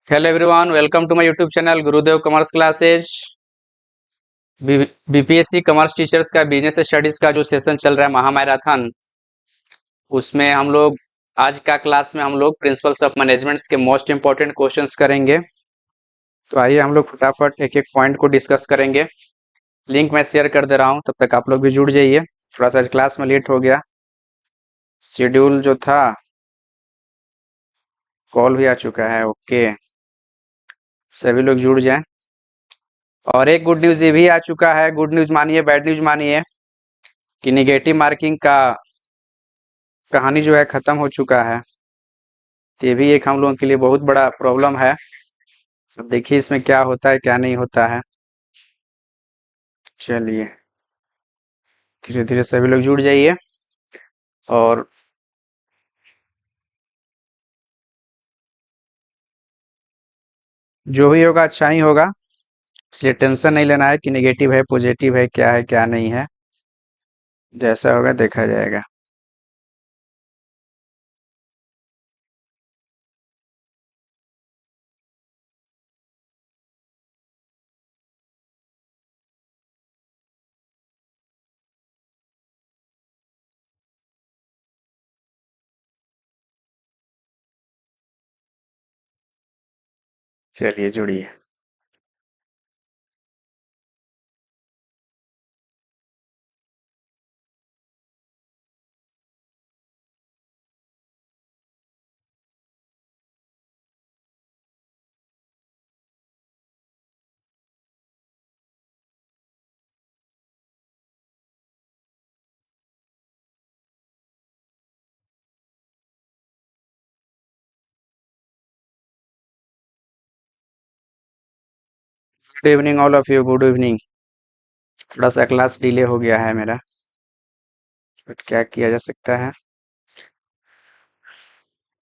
Hello everyone, welcome to my YouTube channel Gurudev commerce classes. BPSC commerce teachers का business studies का जो session चल रहा है महामैराथन, उसमें हम लोग आज का क्लास में हम लोग प्रिंसिपल्स ऑफ मैनेजमेंट्स के मोस्ट इंपॉर्टेंट क्वेश्चंस करेंगे। तो आइए हम लोग फटाफट एक एक पॉइंट को डिस्कस करेंगे। लिंक मैं शेयर कर दे रहा हूँ, तब तक आप लोग भी जुड़ जाइए। थोड़ा सा आज क्लास में लेट हो गया, शेड्यूल जो था, कॉल भी आ चुका है। ओके, सभी लोग जुड़ जाएं। और एक गुड न्यूज़ ये भी आ चुका है, गुड न्यूज़ मानिए बैड न्यूज़ मानिए, कि निगेटिव मार्किंग का कहानी जो है खत्म हो चुका है। तो ये भी एक हम लोगों के लिए बहुत बड़ा प्रॉब्लम है। अब देखिए इसमें क्या होता है क्या नहीं होता है। चलिए धीरे धीरे सभी लोग जुड़ जाइए और जो भी होगा अच्छा ही होगा, इसलिए टेंशन नहीं लेना है कि नेगेटिव है पॉजिटिव है क्या नहीं है। जैसा होगा देखा जाएगा। चलिए जुड़िए। Good evening all of you, good evening. थोड़ा सा क्लास डिले हो गया है मेरा, बट क्या किया जा सकता है।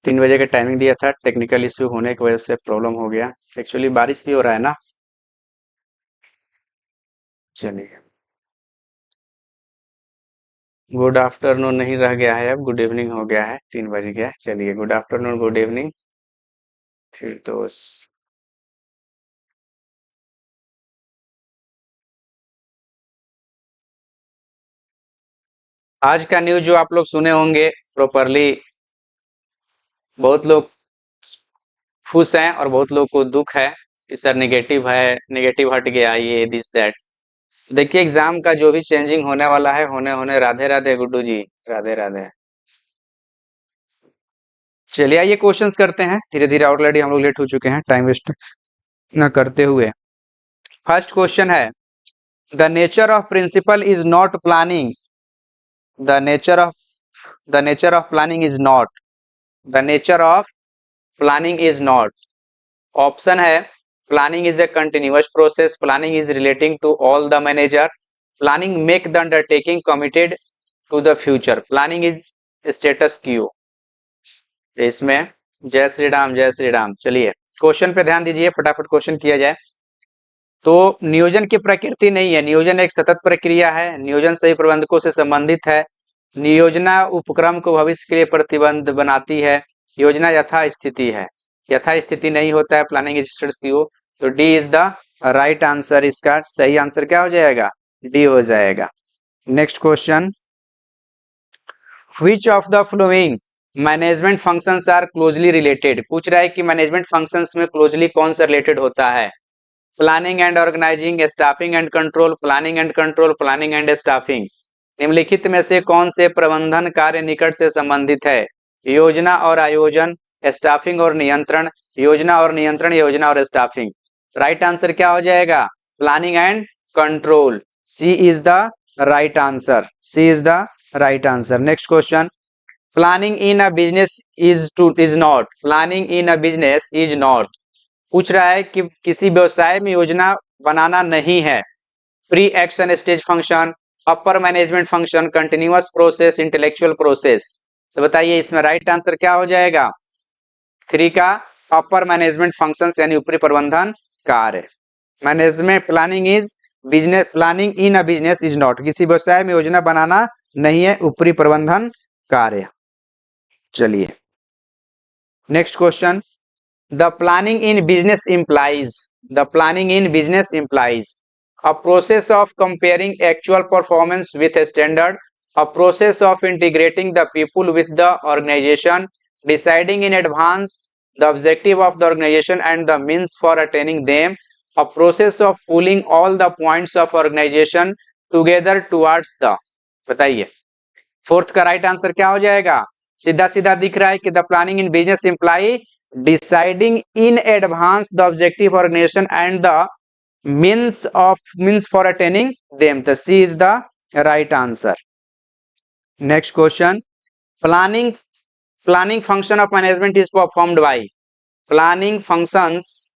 3 बजे का टाइमिंग दिया था, टेक्निकल इश्यू होने की वजह से प्रॉब्लम हो गया। एक्चुअली बारिश भी हो रहा है ना। चलिए, गुड आफ्टरनून नहीं रह गया है, अब गुड इवनिंग हो गया है, 3 बज गया। चलिए गुड आफ्टरनून गुड इवनिंग। फिर तो आज का न्यूज जो आप लोग सुने होंगे प्रॉपरली, बहुत लोग खुश हैं और बहुत लोग को दुख है कि सर नेगेटिव है, नेगेटिव हट गया, ये दिस दैट। देखिए एग्जाम का जो भी चेंजिंग होने वाला है, होने होने। राधे राधे गुड्डू जी, राधे राधे। चलिए आइए क्वेश्चंस करते हैं धीरे धीरे, ऑलरेडी हम लोग लेट हो चुके हैं, टाइम वेस्ट न करते हुए। फर्स्ट क्वेश्चन है, the nature of principle is not planning. The nature of the nature of planning is not the nature of planning is not. Option है, planning is a continuous process, planning is relating to all the manager, planning make the undertaking committed to the future, planning is status quo. इसमें जय श्री राम जय श्री राम। चलिए question पे ध्यान दीजिए, फटाफट question किया जाए। तो नियोजन की प्रकृति नहीं है, नियोजन एक सतत प्रक्रिया है, नियोजन सही प्रबंधकों से संबंधित है। नियोजना उपक्रम को भविष्य के लिए प्रतिबंध बनाती है। योजना यथास्थिति है, यथास्थिति नहीं होता है प्लानिंग रजिस्टर्स की। तो D is the right answer. इसका सही आंसर क्या हो जाएगा? डी हो जाएगा। Next question, which of the following management functions are closely related. पूछ रहा है कि मैनेजमेंट फंक्शंस में क्लोजली कौन सा रिलेटेड होता है? Planning and organising, staffing and control, planning and control, planning and staffing. निम्नलिखित में से कौन से प्रबंधन कार्य निकट से संबंधित है? योजना और आयोजन, स्टाफिंग और नियंत्रण, योजना और नियंत्रण, योजना और स्टाफिंग। राइट आंसर क्या हो जाएगा? Planning and control. C is the right answer. C is the right answer. Next question, planning in a business is not. Planning in a business is not. पूछ रहा है कि किसी व्यवसाय में योजना बनाना नहीं है। Pre action stage function, upper management function, continuous process, intellectual process. तो बताइए इसमें राइट आंसर क्या हो जाएगा? 3 का अपर मैनेजमेंट फंक्शन यानी ऊपरी प्रबंधन कार्य। Management planning is business, planning in a business is not. किसी व्यवसाय में योजना बनाना नहीं है, ऊपरी प्रबंधन कार्य। चलिए next question, The planning in business implies a process of comparing actual performance with a standard, a process of integrating the people with the organization, deciding in advance the objective of the organization and the means for attaining them, a process of pulling all the points of organization together towards the, बताइए fourth का right answer क्या हो जाएगा? सीधा सीधा दिख रहा है कि the planning in business imply deciding in advance the objective organisation and the means for attaining them. The C is the right answer. Next question. Planning function of management is performed by. Planning functions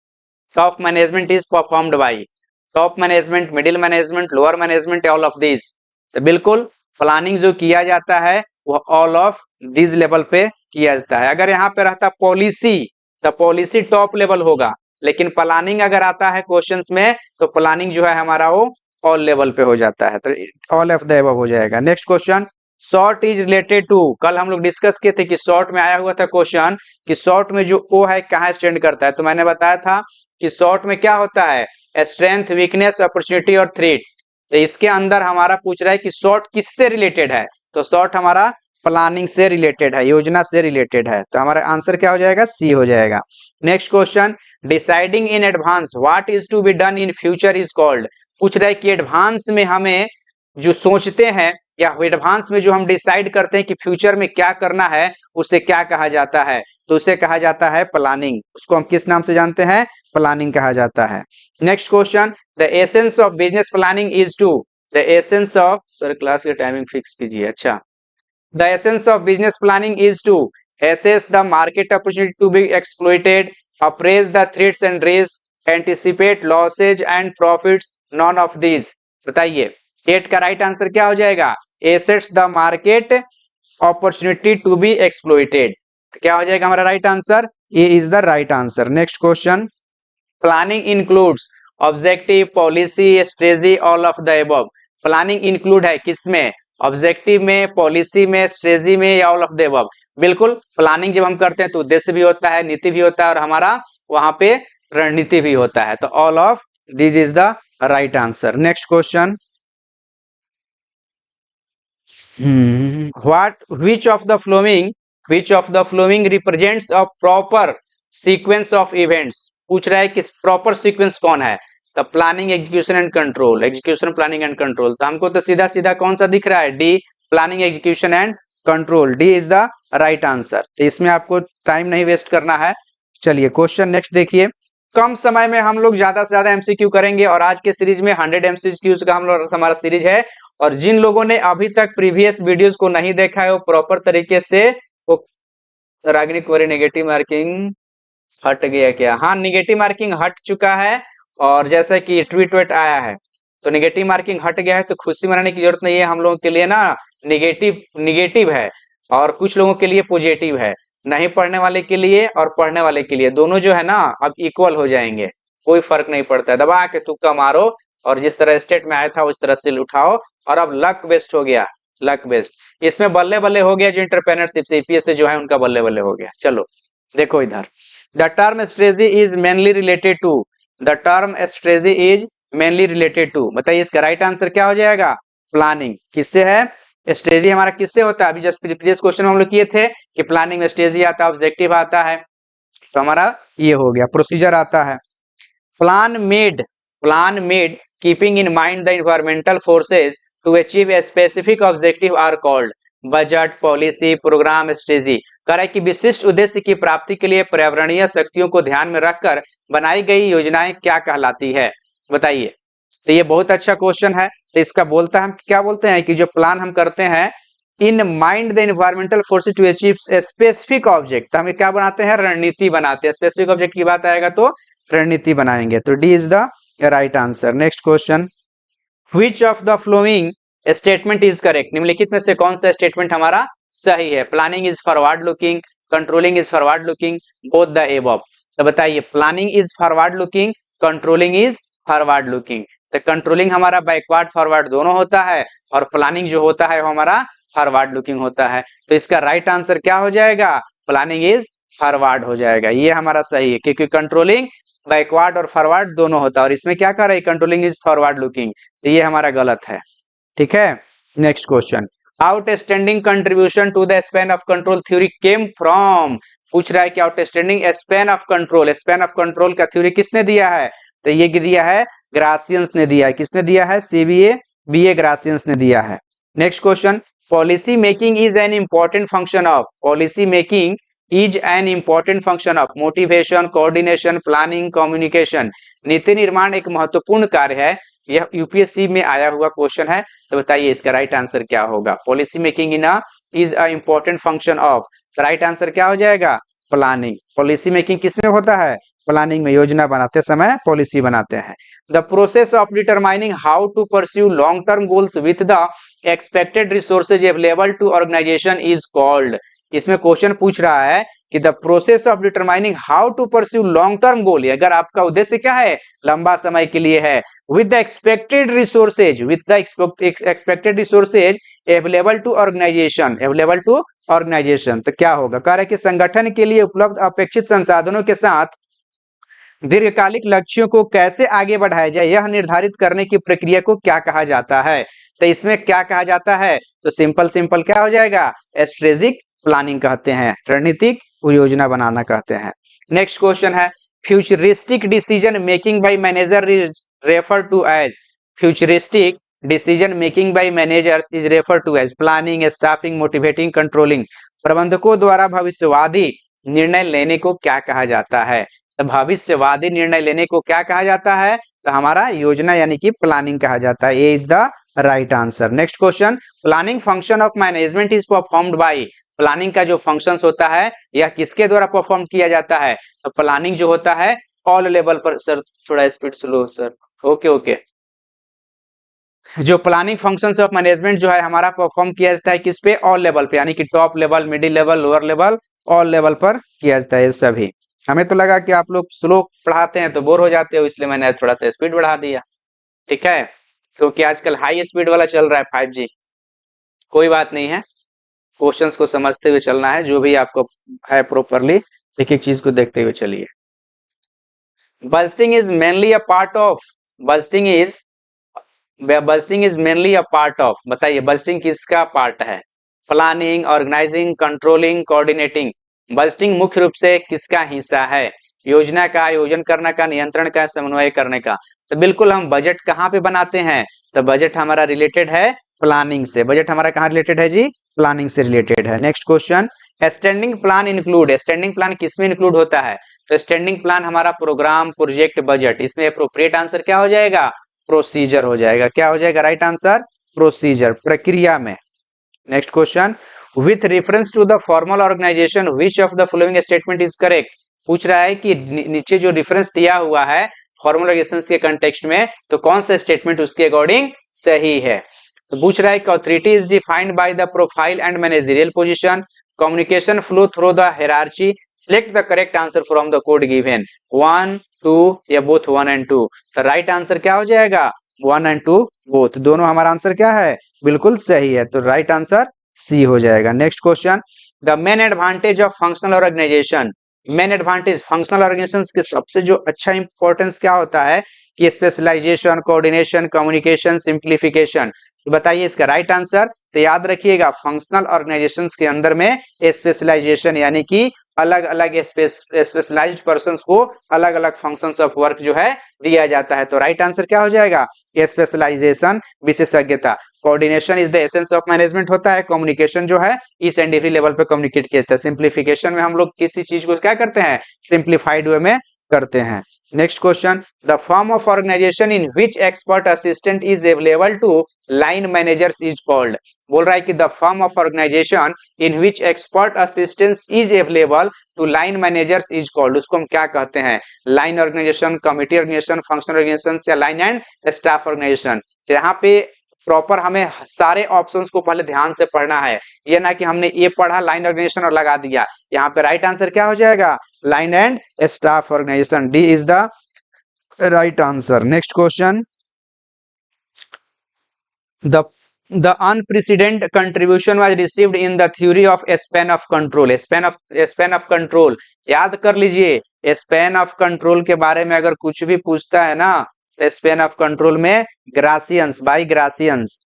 of management is performed by top management, middle management, lower management, all of these. तो बिल्कुल planning जो किया जाता है वो all of this level पे किया जाता है. अगर यहाँ पे रहता पॉलिसी तो पॉलिसी टॉप लेवल होगा, लेकिन प्लानिंग अगर आता है क्वेश्चंस में तो प्लानिंग जो है हमारा वो ऑल लेवल पे हो जाता है, तो ऑल ऑफ द अबव हो जाएगा. Next question. Short is related to, कल हम लोग डिस्कस किए थे कि शॉर्ट में आया हुआ था क्वेश्चन कि शॉर्ट में जो ओ है कहाँ स्टैंड करता है, तो मैंने बताया था कि शॉर्ट में क्या होता है, स्ट्रेंथ, वीकनेस, अपॉर्चुनिटी और थ्रेट. तो इसके अंदर हमारा पूछ रहा है कि शॉर्ट किससे रिलेटेड है, तो शॉर्ट हमारा प्लानिंग से रिलेटेड है, योजना से रिलेटेड है, तो हमारा आंसर क्या हो जाएगा, सी हो जाएगा. Next question. Deciding in advance what is to be done in future is called. पूछ रहा है कि एडवांस में हमें जो सोचते हैं या एडवांस में जो हम डिसाइड करते हैं कि फ्यूचर में क्या करना है उसे क्या कहा जाता है, तो उसे कहा जाता है प्लानिंग. उसको हम किस नाम से जानते हैं, प्लानिंग कहा जाता है. Next question. The essence of business planning is to. The essence of, sir class की टाइमिंग फिक्स कीजिए. अच्छा. The essence of business planning is to assess the market opportunity to be exploited, appraise the threats and risks, anticipate losses and profits, none of these. बताइए 8 का right answer क्या हो जाएगा, assess the market opportunity to be exploited. क्या हो जाएगा हमारा right answer, A is the right answer. Next question. Planning includes objective, policy, strategy, all of the above. Planning include है किसमें, ऑब्जेक्टिव में, पॉलिसी में, स्ट्रेटजी में या ऑल ऑफ द अबव. बिल्कुल प्लानिंग जब हम करते हैं तो उद्देश्य भी होता है, नीति भी होता है और हमारा वहां पे रणनीति भी होता है, तो all of this is the right answer. Next question. which of the following represents a proper sequence of events. पूछ रहा है कि प्रॉपर सीक्वेंस कौन है, तो planning, execution and control. Execution, planning and control, तो हमको तो सीधा सीधा कौन सा दिख रहा है, D, planning, execution and control. D is the right answer. तो इसमें आपको टाइम नहीं वेस्ट करना है. चलिए क्वेश्चन नेक्स्ट देखिए. कम समय में हम लोग ज्यादा से ज्यादा एमसीक्यू करेंगे और आज के सीरीज में 100 एमसीक्यूज का हम लोग हमारा सीरीज है. और जिन लोगों ने अभी तक प्रीवियस वीडियोस को नहीं देखा है वो प्रॉपर तरीके से वो, रागिनी कुमारी नेगेटिव मार्किंग हट गया क्या, हाँ नेगेटिव मार्किंग हट चुका है और जैसा कि ट्वीट आया है तो नेगेटिव मार्किंग हट गया है, तो खुशी मनाने की जरूरत नहीं है. हम लोगों के लिए ना नेगेटिव है और कुछ लोगों के लिए पॉजिटिव है. नहीं पढ़ने वाले के लिए और पढ़ने वाले के लिए दोनों जो है ना अब इक्वल हो जाएंगे, कोई फर्क नहीं पड़ता है. दबा के तुक्का मारो और जिस तरह स्टेट में आया था उस तरह से उठाओ. और अब लक बेस्ट हो गया, लक बेस्ट. इसमें बल्ले बल्ले हो गया जो एंटरप्रेन्योरशिप से ईपीएस से जो है उनका बल्ले बल्ले हो गया. चलो देखो इधर. The term strategy is mainly related to. The term strategy is mainly related to. बताइए इसका राइट आंसर क्या हो जाएगा, प्लानिंग. किससे है, स्ट्रेटजी हमारा किससे होता है, अभी जस्ट प्रीवियस क्वेश्चन में हम लोग किए थे कि प्लानिंग में स्ट्रेटजी आता है, ऑब्जेक्टिव आता है, तो हमारा ये हो गया, प्रोसीजर आता है. Plan made keeping in mind the environmental forces to achieve a specific objective are called. Budget, policy, programme, strategy. कह रहा है कि विशिष्ट उद्देश्य की प्राप्ति के लिए पर्यावरणीय शक्तियों को ध्यान में रखकर बनाई गई योजनाएं क्या कहलाती है, बताइए. तो ये बहुत अच्छा क्वेश्चन है. तो इसका बोलता हम क्या बोलते हैं कि जो प्लान हम करते हैं in mind the environmental forces to achieve specific object, तो हम क्या बनाते हैं, रणनीति बनाते हैं. स्पेसिफिक ऑब्जेक्ट की बात आएगा तो रणनीति बनाएंगे, तो D is the right answer. Next question. Which of the following statement is correct. निम्नलिखित में से कौन सा स्टेटमेंट हमारा सही है. Planning is forward looking, controlling is forward looking, both the above. तो बताइए planning is forward looking, controlling is forward looking. तो कंट्रोलिंग हमारा बैकवर्ड फॉरवर्ड दोनों होता है और प्लानिंग जो होता है वो हमारा फॉरवर्ड लुकिंग होता है. तो इसका राइट आंसर क्या हो जाएगा, प्लानिंग इज फॉरवर्ड हो जाएगा। ये हमारा सही है क्योंकि कंट्रोलिंग बैकवर्ड और फॉरवर्ड दोनों होता है और इसमें क्या कर रहा है, कंट्रोलिंग इज फॉरवर्ड लुकिंग, तो ये हमारा गलत है। ठीक है, next question, outstanding contribution to the span of control theory came from, पूछ रहा है कि आउटस्टैंडिंग स्पैन ऑफ कंट्रोल का थ्योरी किसने दिया है, तो ये दिया है ग्रासियंस ने दिया है। किसने दिया है, सीबीए बीए ग्रासियंस ने दिया है। Next question, policy making is an important function of, policy making is an important function of motivation, coordination, planning, communication, नीति निर्माण एक महत्वपूर्ण कार्य है। यह यूपीएससी में आया हुआ क्वेश्चन है, तो बताइए इसका राइट आंसर क्या होगा। Policy making in is a important function of, right answer क्या हो जाएगा, प्लानिंग। पॉलिसी मेकिंग किसमें होता है, प्लानिंग में, योजना बनाते समय पॉलिसी बनाते हैं। The process of determining how to pursue long term goals with the expected resources available to organisation is called, इसमें क्वेश्चन पूछ रहा है कि the process of determining how to pursue long term goal, अगर आपका उद्देश्य क्या है, लंबा समय के लिए है, with the expected resources, with the expected resources available to organisation, तो क्या होगा, कह रहा है कि संगठन के लिए उपलब्ध अपेक्षित संसाधनों के साथ दीर्घकालिक लक्ष्यों को कैसे आगे बढ़ाया जाए, यह निर्धारित करने की प्रक्रिया को क्या कहा जाता है। तो इसमें क्या कहा जाता है, तो सिंपल क्या हो जाएगा, स्ट्रेटेजिक प्लानिंग कहते हैं, रणनीतिक योजना बनाना कहते हैं। नेक्स्ट क्वेश्चन है, futuristic decision making by manager is refer to as, futuristic decision making by managers is refer to as planning, staffing, motivating, controlling, प्रबंधकों द्वारा भविष्यवादी निर्णय लेने को क्या कहा जाता है, तो भविष्यवादी निर्णय लेने को क्या कहा जाता है, तो हमारा योजना यानी कि प्लानिंग कहा जाता है। A is the right answer. Next question, planning function of management is performed by, planning का जो फंक्शंस होता है यह किसके द्वारा परफॉर्म किया जाता है, तो प्लानिंग जो होता है ऑल लेवल पर, सर थोड़ा स्पीड स्लो सर, ओके, जो प्लानिंग फंक्शंस ऑफ मैनेजमेंट जो है हमारा परफॉर्म किया जाता है किस पे, ऑल लेवल पे, यानी कि top level, middle level, lower level, all level पर किया जाता है सभी। हमें तो लगा कि आप लोग स्लो पढ़ाते हैं तो बोर हो जाते हो, इसलिए मैंने थोड़ा सा स्पीड बढ़ा दिया। ठीक है, क्योंकि आजकल हाई स्पीड वाला चल रहा है 5G। कोई बात नहीं है, क्वेश्चंस को समझते हुए चलना है, जो भी आपको है प्रॉपरली एक एक चीज को देखते हुए चलिए। Budgeting is mainly a part of, budgeting is mainly a part of, बताइए बस्टिंग किसका पार्ट है, planning, organising, controlling, coordinating, budgeting मुख्य रूप से किसका हिस्सा है, योजना का आयोजन करने का, नियंत्रण का, समन्वय करने का। तो बिल्कुल हम बजट कहाँ पे बनाते हैं, तो बजट हमारा रिलेटेड है प्लानिंग से, बजट हमारा कहाँ रिलेटेड है जी, प्लानिंग से रिलेटेड है। Next question, standing plan include, standing plan किसमें इंक्लूड होता है, तो स्टैंडिंग प्लान हमारा प्रोग्राम, प्रोजेक्ट, बजट, इसमें अप्रोप्रिएट आंसर क्या हो जाएगा, प्रोसीजर हो जाएगा। क्या हो जाएगा राइट आंसर, प्रोसीजर, प्रक्रिया में। Next question, with reference to the formal organisation which of the following statement is correct, पूछ रहा है कि नीचे जो रेफरेंस दिया हुआ है फॉर्मल ऑर्गेनाइजेशन के कंटेक्स्ट में, तो कौन सा स्टेटमेंट उसके अकॉर्डिंग सही है। तो पूछ रहा है कि authority is defined by the profile and managerial position, communication flow through the hierarchy, select the correct answer from the code given, 1 2 या बोथ 1 एंड 2, तो राइट आंसर क्या हो जाएगा, 1 एंड 2 बोथ, दोनों हमारा आंसर क्या है, बिल्कुल सही है, तो राइट आंसर सी हो जाएगा। Next question, the main advantage of functional organisation, main advantage functional organisation के सबसे जो अच्छा इंपॉर्टेंस क्या होता है कि स्पेशलाइजेशन, कोऑर्डिनेशन, कम्युनिकेशन, सिंप्लीफिकेशन, तो बताइए इसका राइट आंसर। तो याद रखिएगा फंक्शनल ऑर्गेनाइजेशंस के अंदर में स्पेशलाइजेशन यानी कि अलग अलग स्पेशलाइज्ड पर्संस को अलग अलग फंक्शंस ऑफ वर्क जो है दिया जाता है, तो राइट आंसर क्या हो जाएगा, स्पेशलाइजेशन, विशेषज्ञता। Coordination is the essence of management होता है, कम्युनिकेशन जो है ईच एंड एवरी लेवल पे कम्युनिकेट किया जाता है, सिंप्लीफिकेशन में हम लोग किसी चीज को क्या करते हैं, सिंप्लीफाइड वे में करते हैं। Next question, the form of organisation in which expert assistant is available to line managers is called, बोल रहा है कि the form of organisation in which expert assistance is available to line managers is called, उसको हम क्या कहते हैं, line organisation, committee organisation, functional organisation या लाइन एंड स्टाफ ऑर्गेनाइजेशन। यहाँ पे प्रॉपर हमें सारे ऑप्शंस को पहले ध्यान से पढ़ना है, ये ना कि हमने ये पढ़ा लाइन ऑर्गेनाइजेशन और लगा दिया। यहाँ पे राइट आंसर क्या हो जाएगा, line and staff organisation, D is the right answer. Next question, the the unprecedented contribution was received in the theory of span of control. Span of control याद कर लीजिए। स्पैन ऑफ कंट्रोल के बारे में अगर कुछ भी पूछता है ना, तो स्पैन ऑफ कंट्रोल में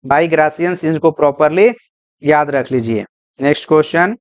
बाई ग्रासियंस इनको प्रॉपरली याद रख लीजिए। Next question,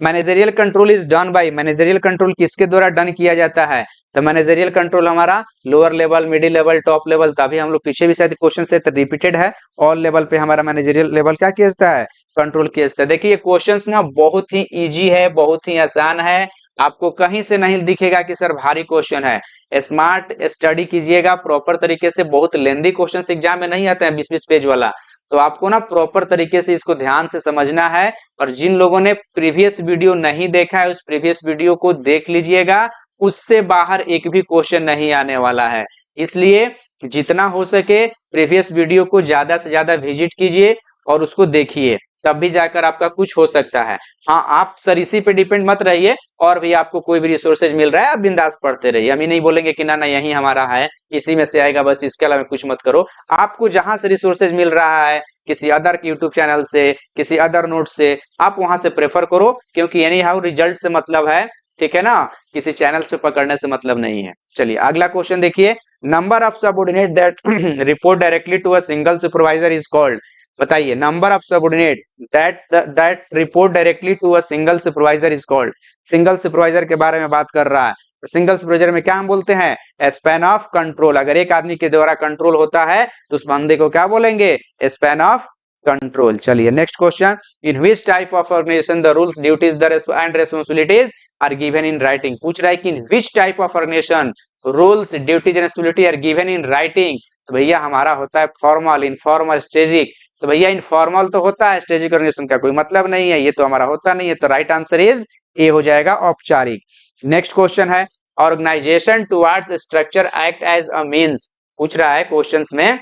managerial control is done by, managerial control किसके द्वारा डन किया जाता है? तो मैनेजरियल कंट्रोल हमारा lower level, middle level, top level, तभी हम लोग पीछे भी शायद क्वेश्चन से रिपीटेड है, ऑल लेवल पे हमारा मैनेजरियल लेवल क्या किया जाता है? कंट्रोल किया जाता है। देखिए क्वेश्चंस ना बहुत ही इजी है, बहुत ही आसान है, आपको कहीं से नहीं दिखेगा कि सर भारी क्वेश्चन है। स्मार्ट स्टडी कीजिएगा प्रॉपर तरीके से, बहुत लेंदी क्वेश्चन एग्जाम में नहीं आते हैं 20-20 पेज वाला, तो आपको ना प्रॉपर तरीके से इसको ध्यान से समझना है। और जिन लोगों ने प्रीवियस वीडियो नहीं देखा है, उस प्रीवियस वीडियो को देख लीजिएगा, उससे बाहर एक भी क्वेश्चन नहीं आने वाला है। इसलिए जितना हो सके प्रीवियस वीडियो को ज्यादा से ज्यादा विजिट कीजिए और उसको देखिए, तब भी जाकर आपका कुछ हो सकता है। हाँ, आप सर इसी पे डिपेंड मत रहिए, और भी आपको कोई भी रिसोर्सेज मिल रहा है आप बिंदास पढ़ते रहिए। हम ही नहीं बोलेंगे कि ना ना यही हमारा है, इसी में से आएगा बस, इसके अलावा कुछ मत करो। आपको जहां से रिसोर्सेज मिल रहा है, किसी अदर यूट्यूब चैनल से, किसी अदर नोट से, आप वहां से प्रेफर करो, क्योंकि एनी हाउ रिजल्ट से मतलब है, ठीक है ना, किसी चैनल से पकड़ने से मतलब नहीं है। चलिए अगला क्वेश्चन देखिए, number of subordinate that report directly to a single supervisor is called. बताइए, number of subordinate that report directly to a single supervisor is called. Single supervisor के बारे में बात कर रहा है, सिंगल सुपरवाइजर में क्या हम बोलते हैं? Span of control. अगर एक आदमी के द्वारा कंट्रोल होता है तो उस बंदे को क्या बोलेंगे? Span of control. चलिए next question, in which type of organisation the rules, duties and responsibilities are given in writing. पूछ रहा है कि in which type of organisation rules, duties and responsibility are given in writing. तो भैया हमारा होता है फॉर्मल, इनफॉर्मल, स्ट्रेटेजिक। तो भैया इनफॉर्मल तो होता है, स्ट्रेटेजिक ऑर्गेनाइजेशन का कोई मतलब नहीं है, ये तो हमारा होता नहीं है, तो राइट आंसर इज ए हो जाएगा, औपचारिक। नेक्स्ट क्वेश्चन है, organisation towards structure act as a means. पूछ रहा है क्वेश्चंस में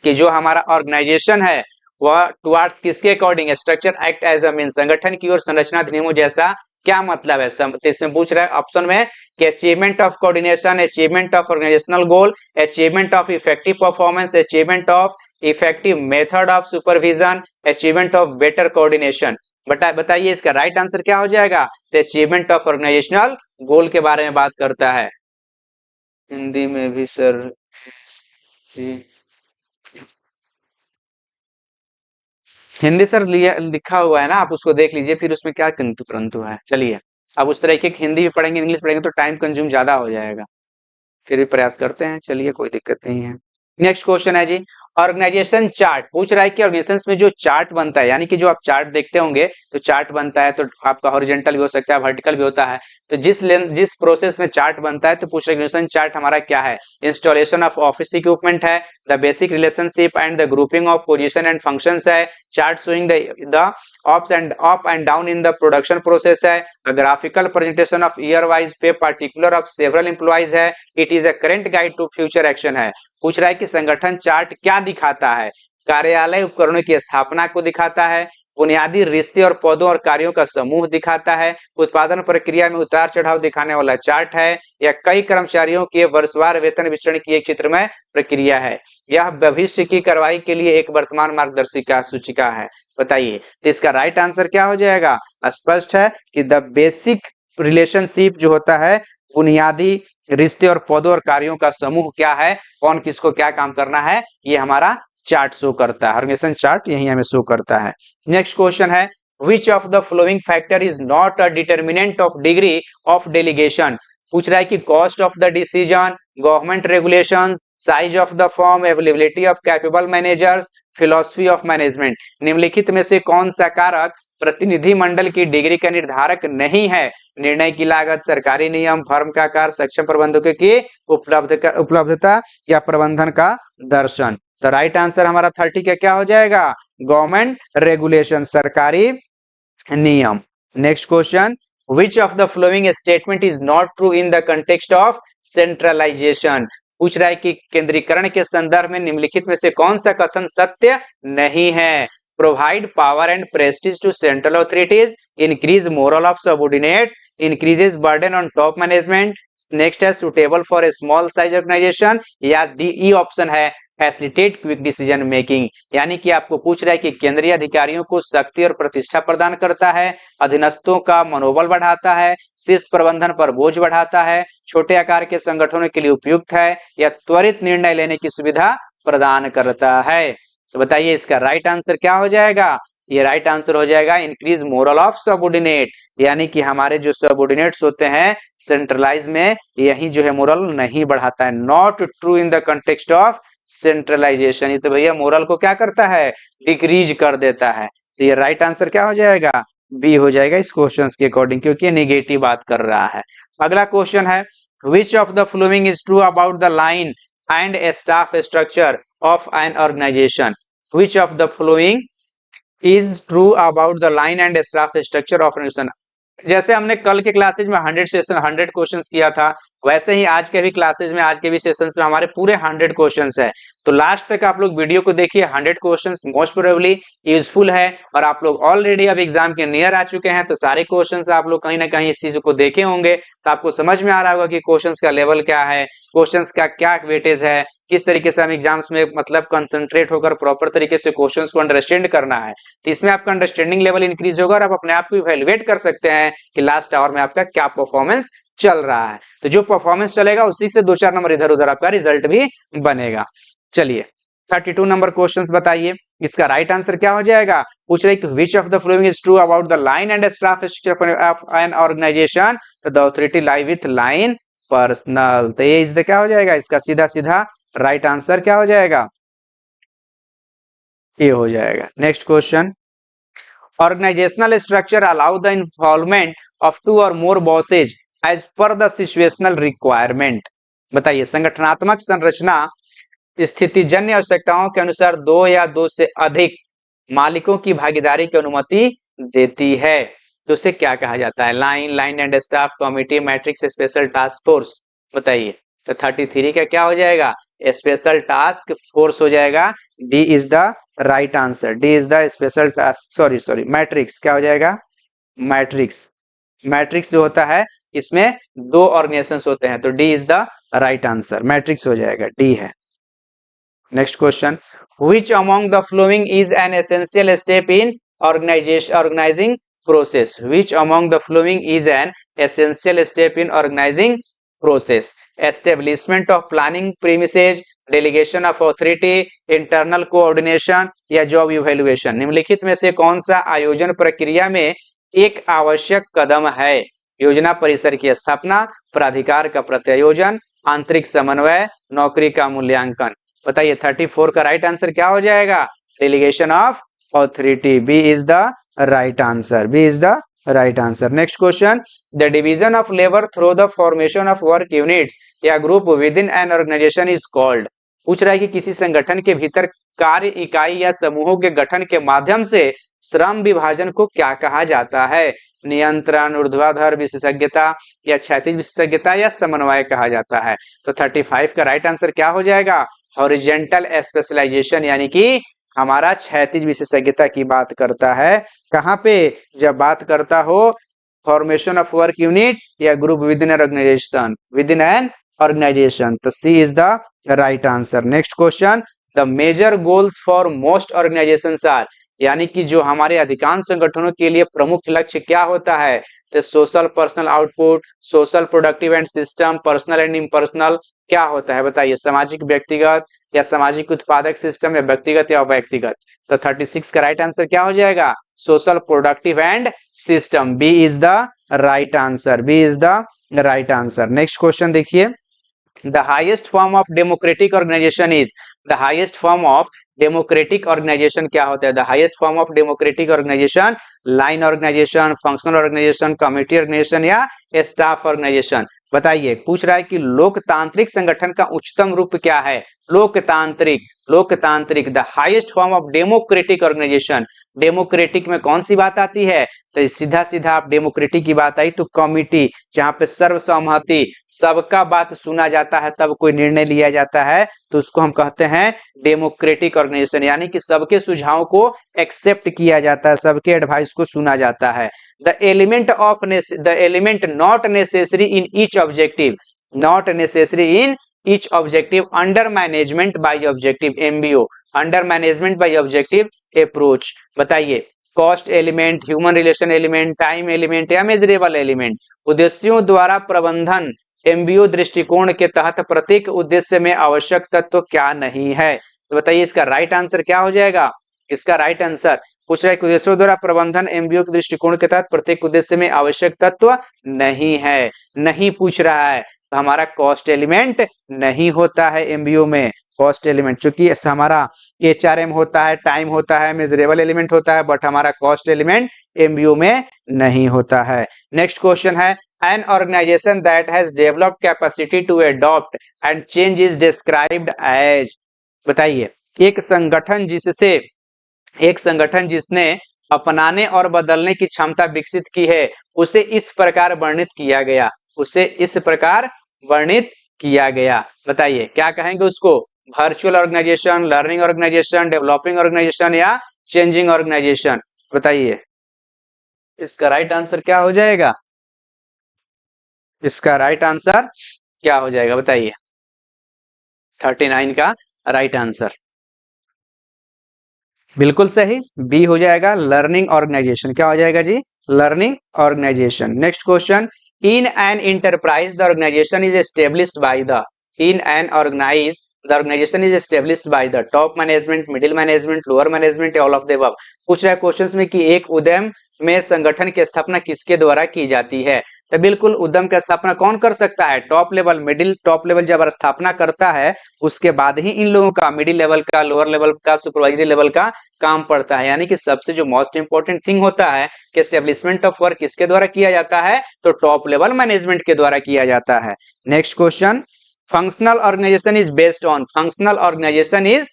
कि जो हमारा ऑर्गेनाइजेशन है वह टुवर्ड्स किसके according, structure act as a means, संगठन की ओर संरचना अधिनियमों जैसा, क्या मतलब है? इसमें पूछ रहा है ऑप्शन में कि achievement of coordination, achievement of organisational goal, achievement of effective performance, achievement of effective method of supervision, achievement of better coordination. बताइए इसका राइट आंसर क्या हो जाएगा? तो अचीवमेंट ऑफ ऑर्गेनाइजेशनल गोल के बारे में बात करता है। हिंदी में भी सर जी, हिंदी सर लिखा हुआ है ना, आप उसको देख लीजिए, फिर उसमें क्या किंतु परंतु है। चलिए अब उस तरीके की हिंदी भी पढ़ेंगे, इंग्लिश पढ़ेंगे तो टाइम कंज्यूम ज्यादा हो जाएगा, फिर भी प्रयास करते हैं। चलिए कोई दिक्कत नहीं है। नेक्स्ट क्वेश्चन है जी, ऑर्गेनाइजेशन चार्ट। पूछ रहा है कि ऑर्गेनाइजेशन में जो चार्ट बनता है, यानी कि जो आप चार्ट देखते होंगे तो चार्ट बनता है, तो आपका हॉरिजॉन्टल भी हो सकता है, वर्टिकल भी होता है, तो जिस प्रोसेस में चार्ट बनता है, तो पूछ रहे ऑर्गेनाइजेशन चार्ट हमारा क्या है? इंस्टॉलेशन ऑफ ऑफिस इक्विपमेंट है, the basic relationship and the grouping of position and functions है, chart showing the up and down in the production process है, graphical presentation of year wise pay particular of several employees है, it is a current guide to future action है। पूछ रहा है कि संगठन chart क्या दिखाता है? कार्यालय उपकरणों की स्थापना को दिखाता है, बुनियादी रिश्ते और पदों और कार्यों का समूह दिखाता है, उत्पादन प्रक्रिया में उतार चढ़ाव दिखाने वाला चार्ट है, या कई कर्मचारियों के वर्षवार वेतन वितरण की एक चित्रमय प्रक्रिया है, यह भविष्य की कार्रवाई के लिए एक वर्तमान मार्गदर्शिका सूचिका है। बताइए तो इसका राइट आंसर क्या हो जाएगा? स्पष्ट है कि द बेसिक रिलेशनशिप जो होता है, बुनियादी रिश्ते और पदों और कार्यों का समूह क्या है, कौन किसको क्या काम करना है, ये हमारा चार्ट शो करता है, ऑर्गेनाइजेशन चार्ट यही हमें शो करता है। नेक्स्ट क्वेश्चन है, which of the flowing factor is not a determinant of degree of delegation. पूछ रहा है कि cost of the decision, government regulation, size of the form, availability of capable managers, philosophy of management. निम्नलिखित में से कौन सा कारक प्रतिनिधि मंडल की डिग्री का निर्धारक नहीं है? निर्णय की लागत, सरकारी नियम, फर्म का आकार, सक्षम प्रबंधकों की उपलब्धता, या प्रबंधन का दर्शन। तो राइट आंसर हमारा 30 का क्या हो जाएगा? गवर्नमेंट रेगुलेशन, सरकारी नियम। Next question, which of the following statement is not true in the context of centralisation. पूछ रहा है कि केंद्रीकरण के संदर्भ में निम्नलिखित में से कौन सा कथन सत्य नहीं है? provide power and prestige to central authorities, increase moral of subordinates, increases burden on top management, next है suitable for a small size organization, या डी ई ऑप्शन है फैसिलिटेट क्विक डिसीजन मेकिंग। यानी कि आपको पूछ रहा है कि केंद्रीय अधिकारियों को शक्ति और प्रतिष्ठा प्रदान करता है, अधीनस्थों का मनोबल बढ़ाता है, शीर्ष प्रबंधन पर बोझ बढ़ाता है, छोटे आकार के संगठनों के लिए उपयुक्त है, या त्वरित निर्णय लेने की सुविधा प्रदान करता है। तो बताइए इसका राइट आंसर क्या हो जाएगा? ये राइट आंसर हो जाएगा इंक्रीज मोरल ऑफ सबऑर्डिनेट, यानी कि हमारे जो सबऑर्डिनेट्स होते हैं सेंट्रलाइज में, यही जो है मोरल नहीं बढ़ाता है। Not true in the context of centralisation, ये तो भैया मोरल को क्या करता है? डिक्रीज कर देता है। तो ये राइट आंसर क्या हो जाएगा? बी हो जाएगा इस क्वेश्चन के अकॉर्डिंग, क्योंकि नेगेटिव बात कर रहा है। अगला क्वेश्चन है which of the following is true about the line and staff structure of an organisation? Which of the following is true about the line and staff structure of organisation? जैसे हमने कल के क्लासेज में 100 session 100 questions किया था, वैसे ही आज के भी क्लासेज में, आज के भी सेशंस में हमारे पूरे 100 क्वेश्चंस है। तो लास्ट तक आप लोग वीडियो को देखिए, 100 क्वेश्चंस मोस्ट प्रोबेबली यूजफुल है, और आप लोग ऑलरेडी अब एग्जाम के नियर आ चुके हैं, तो सारे क्वेश्चंस आप लोग कहीं ना कहीं इस चीज को देखे होंगे, तो आपको समझ में आ रहा होगा कि क्वेश्चंस का लेवल क्या है, क्वेश्चंस का क्या वेटेज है, किस तरीके से हम एग्जाम्स में मतलब कंसंट्रेट होकर प्रॉपर तरीके से क्वेश्चंस को अंडरस्टैंड करना है। तो इसमें आपका अंडरस्टैंडिंग लेवल इंक्रीज होगा और आप अपने आप को इवैल्यूएट कर सकते हैं कि लास्ट आवर में आपका क्या परफॉर्मेंस चल रहा है। तो जो परफॉर्मेंस चलेगा उसी से 2-4 नंबर इधर उधर आपका रिजल्ट भी बनेगा। चलिए 32 नंबर क्वेश्चंस बताइए, इसका राइट आंसर क्या हो जाएगा? पूछ रहे कि which of the following is true about the line and staff structure of an organisation? तो the authority lie with line personnel. तो ये इज क्या हो जाएगा? इसका सीधा सीधा राइट आंसर क्या हो जाएगा? ये हो जाएगा। Next question, organisational structure allow the involvement of 2 और more bosses as per the situational requirement. बताइए संगठनात्मक संरचना स्थितिजन्य आवश्यकताओं के अनुसार 2 या 2 से अधिक मालिकों की भागीदारी की अनुमति देती है। तो उसे क्या कहा जाता है? Line, line and staff, committee, matrix, special task force. बताइए तो 33 का क्या हो जाएगा? स्पेशल टास्क फोर्स हो जाएगा। D is the right answer. D is the special task, sorry matrix क्या हो जाएगा? मैट्रिक्स। मैट्रिक्स जो होता है इसमें 2 ऑर्गेनाइजेशंस होते हैं, तो D is the right answer. Matrix हो जाएगा, डी है। Next question, which among the following is an essential step in organizing process? Which among the following is an essential step in organizing process? Establishment of planning premises, delegation of authority, internal coordination या job evaluation। निम्नलिखित में से कौन सा आयोजन प्रक्रिया में एक आवश्यक कदम है? योजना परिसर की स्थापना, प्राधिकार का प्रत्यायोजन, आंतरिक समन्वय, नौकरी का मूल्यांकन। बताइए 34 का राइट आंसर क्या हो जाएगा? Delegation of authority. B is the right answer. B is the right answer. Next question, the division of labour through the formation of work units या group within an organisation is called. पूछ रहा है कि किसी संगठन के भीतर कार्य इकाई या समूहों के गठन के माध्यम से श्रम विभाजन को क्या कहा जाता है? नियंत्रण, ऊर्ध्वाधर विशेषज्ञता या क्षैतिज विशेषज्ञता या समन्वय कहा जाता है। तो 35 का राइट आंसर क्या हो जाएगा? हॉरिजेंटल स्पेशलाइजेशन, यानी कि हमारा क्षैतिज विशेषज्ञता की बात करता है। कहां पे? जब बात करता हो फॉर्मेशन ऑफ वर्क यूनिट या group within organisation, within an organisation. तो C is the right answer. Next question, the major goals for most organisations are, यानी कि जो हमारे अधिकांश संगठनों के लिए प्रमुख लक्ष्य क्या होता है? तो social personal output, social productive and system, personal and impersonal क्या होता है? बताइए सामाजिक व्यक्तिगत या सामाजिक उत्पादक सिस्टम या व्यक्तिगत या व्यक्तिगत। तो 36 का राइट आंसर क्या हो जाएगा? Social productive and system. B is the right answer. B is the right answer. Next question देखिए, the highest form of democratic organisation is. The highest form of democratic organisation क्या होता है? The highest form of democratic organisation, line organisation, functional organisation, committee organisation या staff organisation. बताइए पूछ रहा है कि लोकतांत्रिक संगठन का उच्चतम रूप क्या है? लोकतांत्रिक। लोकतांत्रिक the highest form of democratic organisation. Democratic में कौन सी बात आती है? तो सीधा सीधा आप डेमोक्रेटिक की बात आई तो कमिटी, जहां पे सर्वसम्मति, सबका बात सुना जाता है तब कोई निर्णय लिया जाता है, तो उसको हम कहते हैं डेमोक्रेटिक ऑर्गेनाइजेशन, यानी कि सबके सुझावों को एक्सेप्ट किया जाता है, सबके एडवाइस को सुना जाता है। The element not necessary in each objective, not necessary in each objective under management by objective, MBO, under management by objective approach. बताइए, cost element, human relation element, time element या मेजरेबल एलिमेंट। उद्देश्यों द्वारा प्रबंधन MBO दृष्टिकोण के तहत प्रत्येक उद्देश्य में आवश्यक तत्व क्या नहीं है? तो बताइए इसका राइट आंसर क्या हो जाएगा? इसका राइट आंसर पूछ रहा है कि उद्देश्यों द्वारा प्रबंधन एमबीओ के दृष्टिकोण के तहत प्रत्येक उद्देश्य में आवश्यक तत्व नहीं है, नहीं पूछ रहा है, तो हमारा कॉस्ट एलिमेंट नहीं होता है एमबीओ में। कॉस्ट एलिमेंट चूंकि हमारा एचआरएम होता है, टाइम होता है, मेजरेबल एलिमेंट होता है, बट हमारा कॉस्ट एलिमेंट एमबीओ में नहीं होता है। नेक्स्ट क्वेश्चन है, an organization that has developed capacity to adopt and change is described as। बताइए, एक संगठन जिसने अपनाने और बदलने की क्षमता विकसित की है, उसे इस प्रकार वर्णित किया गया, उसे इस प्रकार वर्णित किया गया। बताइए क्या कहेंगे उसको? Virtual organisation, learning organisation, developing organisation या चेंजिंग ऑर्गेनाइजेशन? बताइए इसका राइट आंसर क्या हो जाएगा? इसका राइट आंसर क्या हो जाएगा? बताइए 39 का राइट आंसर बिल्कुल सही, बी हो जाएगा, लर्निंग ऑर्गेनाइजेशन। क्या हो जाएगा जी? Learning organisation. Next question, in an enterprise the organisation is established by the, in an organise the organisation is established by the top management, middle management, lower management, all of the above. पूछ रहा है questions में कि एक उद्यम में संगठन की स्थापना किसके द्वारा की जाती है? तो बिल्कुल उद्यम की स्थापना कौन कर सकता है? Top level, middle, top level जब स्थापना करता है उसके बाद ही इन लोगों का मिडिल लेवल का, लोअर लेवल का, सुपरवाइजरी लेवल का काम पड़ता है। यानी कि सबसे जो मोस्ट इंपोर्टेंट थिंग होता है कि एस्टेब्लिशमेंट ऑफ वर्क किसके द्वारा किया जाता है? तो टॉप लेवल मैनेजमेंट के द्वारा किया जाता है। Next question, functional organisation is based on, functional organisation is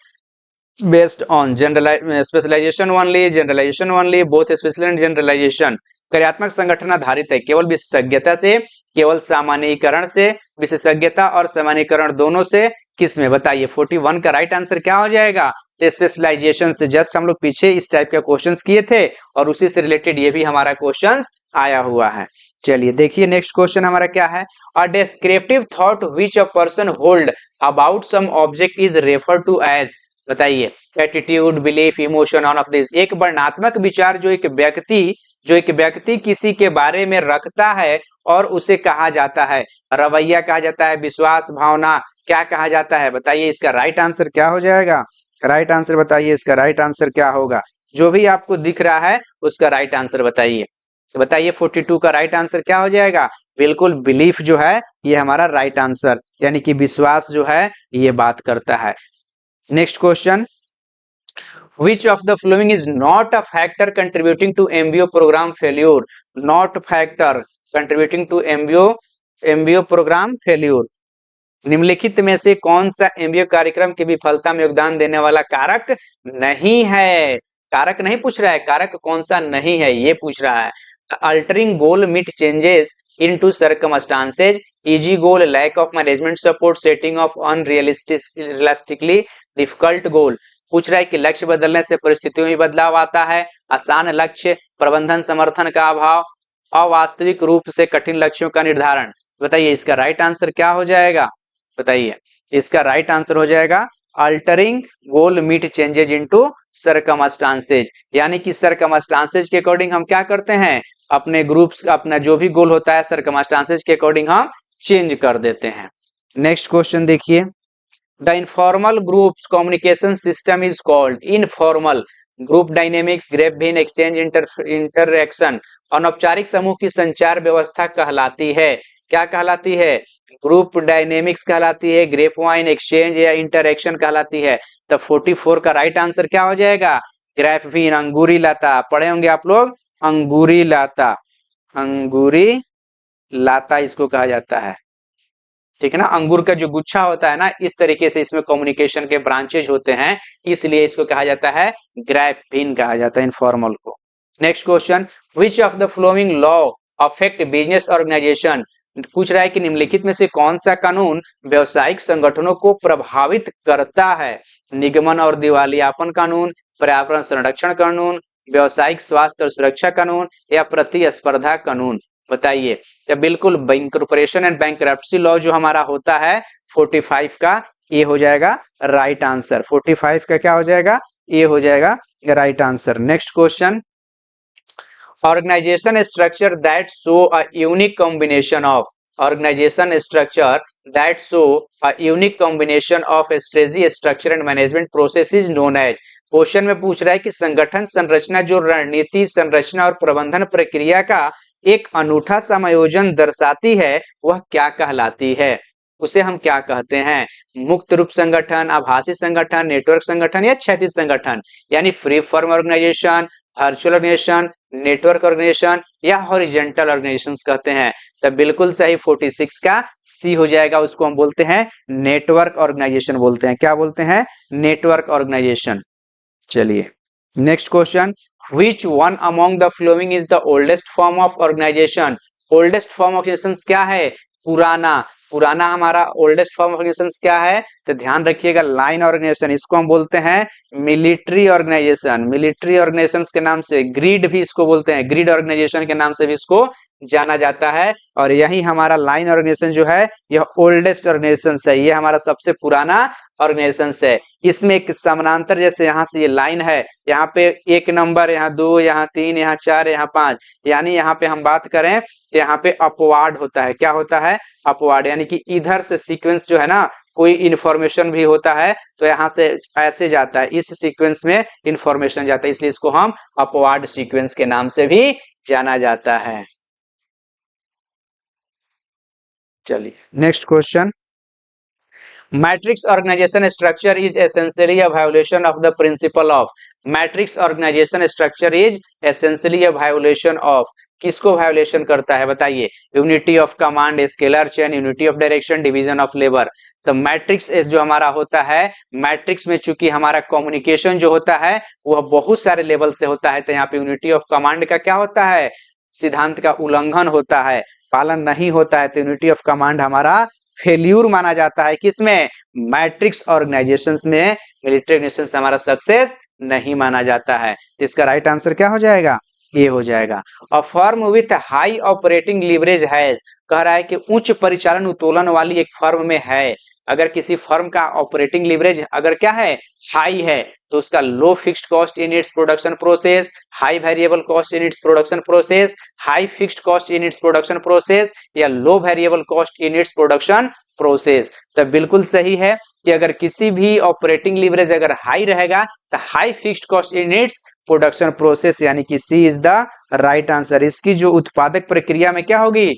based on specialization only, generalization only, both special and generalization। कार्यात्मक संगठन आधारित है केवल विशेषज्ञता से, केवल सामान्यीकरण से, विशेषज्ञता और सामान्यीकरण दोनों से, किसमें? बताइए 41 का राइट आंसर क्या हो जाएगा? तो स्पेशलाइजेशन से। जस्ट हम लोग पीछे इस टाइप का क्वेश्चंस किए थे और उसी से रिलेटेड ये भी हमारा क्वेश्चंस आया हुआ है। चलिए देखिए नेक्स्ट क्वेश्चन हमारा क्या है, a descriptive thought which a person hold about some object is refer to as. बताइए attitude, belief, emotion, none of this. एक वर्णनात्मक विचार जो एक व्यक्ति किसी के बारे में रखता है और उसे कहा जाता है, रवैया कहा जाता है, विश्वास, भावना, क्या कहा जाता है? बताइए इसका राइट आंसर क्या हो जाएगा? राइट आंसर बताइए, इसका राइट आंसर क्या होगा? जो भी आपको दिख रहा है उसका राइट आंसर बताइए। तो बताइए 42 का राइट आंसर क्या हो जाएगा? बिल्कुल बिलीफ जो है ये हमारा राइट आंसर, यानी कि विश्वास जो है ये बात करता है। Next question, which of the following is not a factor contributing to MBO program failure? Not factor contributing to MBO program failure। निम्नलिखित में से कौन सा MBO कार्यक्रम की विफलता में योगदान देने वाला कारक नहीं है? कारक नहीं पूछ रहा है, कारक कौन सा नहीं है ये पूछ रहा है। Altering goal meet changes into circumstances, easy goal, lack of management support, setting of unrealistically difficult goal। पूछ रहा है कि लक्ष्य बदलने से परिस्थितियों में बदलाव आता है, आसान लक्ष्य, प्रबंधन समर्थन का अभाव, अवास्तविक रूप से कठिन लक्ष्यों का निर्धारण। बताइए इसका राइट आंसर क्या हो जाएगा? बताइए इसका राइट आंसर हो जाएगा altering goal meet changes into circumstances. यानी कि सर्कमस्टांसेज के अकॉर्डिंग हम क्या करते हैं, अपने ग्रुप्स, अपना जो भी गोल होता है सर्कमस्टांसेज के अकॉर्डिंग हम चेंज कर देते हैं। नेक्स्ट क्वेश्चन देखिए, the informal groups communication system is called, informal group dynamics, grapevine exchange, interaction. अनौपचारिक समूह की संचार व्यवस्था कहलाती है, क्या कहलाती है? ग्रुप डायनेमिक्स कहलाती है, ग्रेपवाइन एक्सचेंज या इंटरएक्शन कहलाती है। तो 44 का राइट आंसर क्या हो जाएगा? ग्रेपवीन, अंगूरी लाता, पढ़े होंगे आप लोग, अंगूरी लाता, अंगूरी लाता इसको कहा जाता है, ठीक है ना। अंगूर का जो गुच्छा होता है ना, इस तरीके से इसमें कम्युनिकेशन के ब्रांचेज होते हैं, इसलिए इसको कहा जाता है ग्रेपवीन कहा जाता है इनफॉर्मल को। Next question, which of the following law affect business organisation? पूछ रहा है कि निम्नलिखित में से कौन सा कानून व्यवसायिक संगठनों को प्रभावित करता है? निगमन और दिवालियापन कानून, पर्यावरण संरक्षण कानून, व्यवसायिक स्वास्थ्य और सुरक्षा कानून या प्रतिस्पर्धा कानून? बताइए। तो बिल्कुल इंकॉर्पोरेशन एंड बैंकरप्सी लॉ जो हमारा होता है 45 का, ये हो जाएगा राइट आंसर। 45 का क्या हो जाएगा? ये हो जाएगा right answer. Next question, organization structure that show a unique combination of organization structure that show a unique combination of strategy structure and management process is known as। Question में पूछ रहा है कि संगठन संरचना जो रणनीति संरचना और प्रबंधन प्रक्रिया का एक अनूठा समायोजन दर्शाती है वह क्या कहलाती है? उसे हम क्या कहते हैं? मुक्त रूप संगठन, आभासी संगठन, नेटवर्क संगठन या क्षैतिज संगठन? यानी free form organisation, virtual organisation, network organisation या हॉरिजॉन्टल ऑर्गेनाइजेशंस कहते हैं। तो बिल्कुल सही 46 का सी हो जाएगा। उसको हम बोलते हैं नेटवर्क ऑर्गेनाइजेशन बोलते हैं। क्या बोलते हैं? Network organisation. चलिए next question, which one among the following is the oldest form of organisation? Oldest form of organisation क्या है? पुराना। पुराना हमारा ओल्डेस्ट फॉर्म ऑफ ऑर्गेनाइजेशन क्या है? तो ध्यान रखिएगा, लाइन ऑर्गेनाइजेशन। इसको हम बोलते हैं मिलिट्री ऑर्गेनाइजेशन। मिलिट्री ऑर्गेनाइजेशन के नाम से, ग्रिड भी इसको बोलते हैं, ग्रिड ऑर्गेनाइजेशन के नाम से भी इसको जाना जाता है। और यही हमारा लाइन ऑर्गेनाइजेशन जो है यह ओल्डेस्ट ऑर्गेनाइजेशन है, ये हमारा सबसे पुराना ऑर्गेनाइजेशन है। इसमें एक समानांतर, जैसे यहाँ से ये लाइन है, यहाँ पे 1 नंबर, यहाँ 2, यहाँ 3, यहाँ 4, यहाँ 5, यानी यहाँ पे हम बात करें तो यहाँ पे अपवार्ड होता है। क्या होता है? अपवार्ड। यानी कि इधर से सीक्वेंस जो है ना, कोई इंफॉर्मेशन भी होता है तो यहाँ से ऐसे जाता है, इस सीक्वेंस में इंफॉर्मेशन जाता है, इसलिए इसको हम अपवार्ड सीक्वेंस के नाम से भी जाना जाता है। चलिए next question, matrix organisation structure is essentially a violation of the principle of. Matrix organisation structure is essentially a violation of. किसको वायोलेशन करता है? बताइए। Unity of command, scalar chain, unity of direction, division of labour. तो matrix जो हमारा होता है, matrix में चूंकि हमारा कम्युनिकेशन जो होता है वह बहुत सारे लेवल से होता है, तो यहाँ पे यूनिटी ऑफ कमांड का क्या होता है? सिद्धांत का उल्लंघन होता है, पालन नहीं होता है, तो यूनिटी ऑफ कमांड हमारा फेल्यूर माना जाता है। किसमें? मैट्रिक्स ऑर्गेनाइजेशंस में। मिलिट्री ऑर्गेनाइजेशन हमारा सक्सेस नहीं माना जाता है। इसका राइट आंसर क्या हो जाएगा? ये हो जाएगा। A firm with high operating leverage है, कह रहा है कि उच्च परिचालन उत्तोलन वाली एक फर्म में है। अगर किसी फर्म का ऑपरेटिंग लीवरेज अगर क्या है? हाई है, तो उसका low fixed cost in its production process, high variable cost in its production process, high fixed cost in its production process या low variable cost in its production process. तो बिल्कुल सही है कि अगर किसी भी ऑपरेटिंग लीवरेज अगर हाई रहेगा तो high fixed cost in its production process, यानी कि सी इज द राइट आंसर। इसकी जो उत्पादक प्रक्रिया में क्या होगी?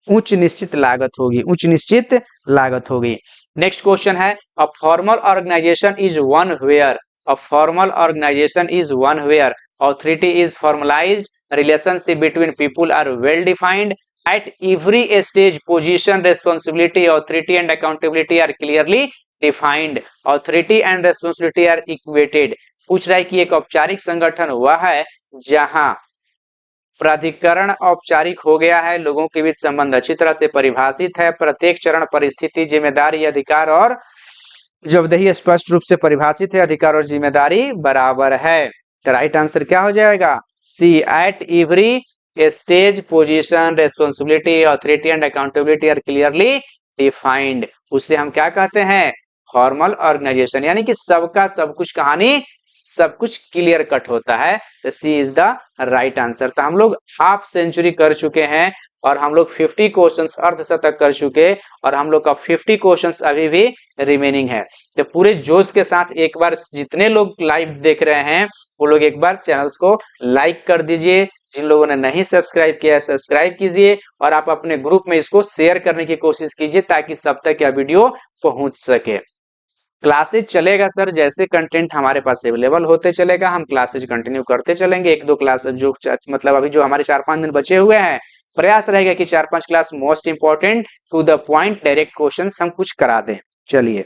उच्च निश्चित लागत होगी, उच्च निश्चित लागत होगी। नेक्स्ट क्वेश्चन है, a formal organisation is one where. A formal organisation is one where authority is formalised, relationship between people are well defined, at every stage position, responsibility, authority and accountability are clearly defined, authority and responsibility are equated। पूछ रहा है कि एक औपचारिक संगठन हुआ है जहां प्राधिकरण औपचारिक हो गया है, लोगों के बीच संबंध अच्छी तरह से परिभाषित है, प्रत्येक चरण परिस्थिति जिम्मेदारी अधिकार और जवाबदेही स्पष्ट रूप से परिभाषित है, अधिकार और जिम्मेदारी बराबर है। तो राइट आंसर क्या हो जाएगा? C, at every stage position, responsibility, authority and accountability are clearly defined. उससे हम क्या कहते हैं? Formal organisation. यानी कि सबका सब कुछ कहानी, सब कुछ क्लियर कट होता है। तो C is the right answer. तो हम लोग हाफ सेंचुरी कर चुके हैं और हम लोग 50 क्वेश्चंस अर्धशतक कर चुके, और हम लोग का 50 क्वेश्चंस अभी भी रिमेनिंग है। तो पूरे जोश के साथ एक बार जितने लोग लाइव देख रहे हैं वो लोग एक बार चैनल्स को लाइक कर दीजिए, जिन लोगों ने नहीं सब्सक्राइब किया है सब्सक्राइब कीजिए, और आप अपने ग्रुप में इसको शेयर करने की कोशिश कीजिए ताकि सब तक यह वीडियो पहुंच सके। क्लासेज चलेगा सर, जैसे कंटेंट हमारे पास अवेलेबल होते चलेगा हम क्लासेज कंटिन्यू करते चलेंगे। 1-2 क्लास जो मतलब अभी जो हमारे 4-5 दिन बचे हुए हैं, प्रयास रहेगा कि 4-5 class most important to the point direct question हम कुछ करा दें। चलिए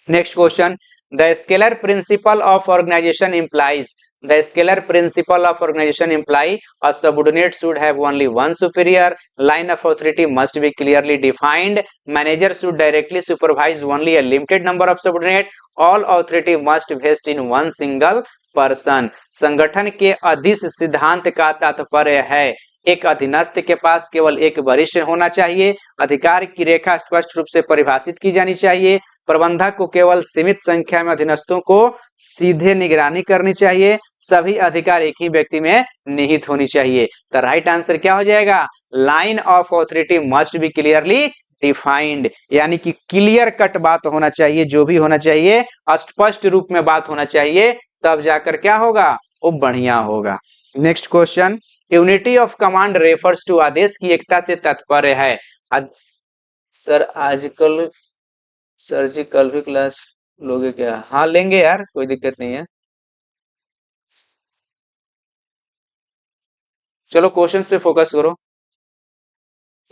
next question, the scalar principle of organisation implies. The scalar principle of organization imply a subordinate should have only one superior. Line of authority must be clearly defined. Manager should directly supervise only a limited number of subordinate. All authority must vest in one single person. संगठन के अधीश सिद्धांत का तात्पर्य है एक अधीनस्थ के पास केवल एक वरिष्ठ होना चाहिए, अधिकार की रेखा स्पष्ट रूप से परिभाषित की जानी चाहिए, प्रबंधक को केवल सीमित संख्या में अधीनस्थों को सीधे निगरानी करनी चाहिए, सभी अधिकार एक ही व्यक्ति में निहित होनी चाहिए। तो राइट आंसर क्या हो जाएगा? Line of authority must be clearly defined, यानी कि क्लियर कट बात होना चाहिए, जो भी होना चाहिए स्पष्ट रूप में बात होना चाहिए, तब जाकर क्या होगा? वो बढ़िया होगा। Next question, unity of command refers to, आदेश की एकता से तात्पर्य है। सर आजकल सर जी कल भी क्लास लोगे क्या? हाँ लेंगे यार, कोई दिक्कत नहीं है। चलो क्वेश्चन पे फोकस करो।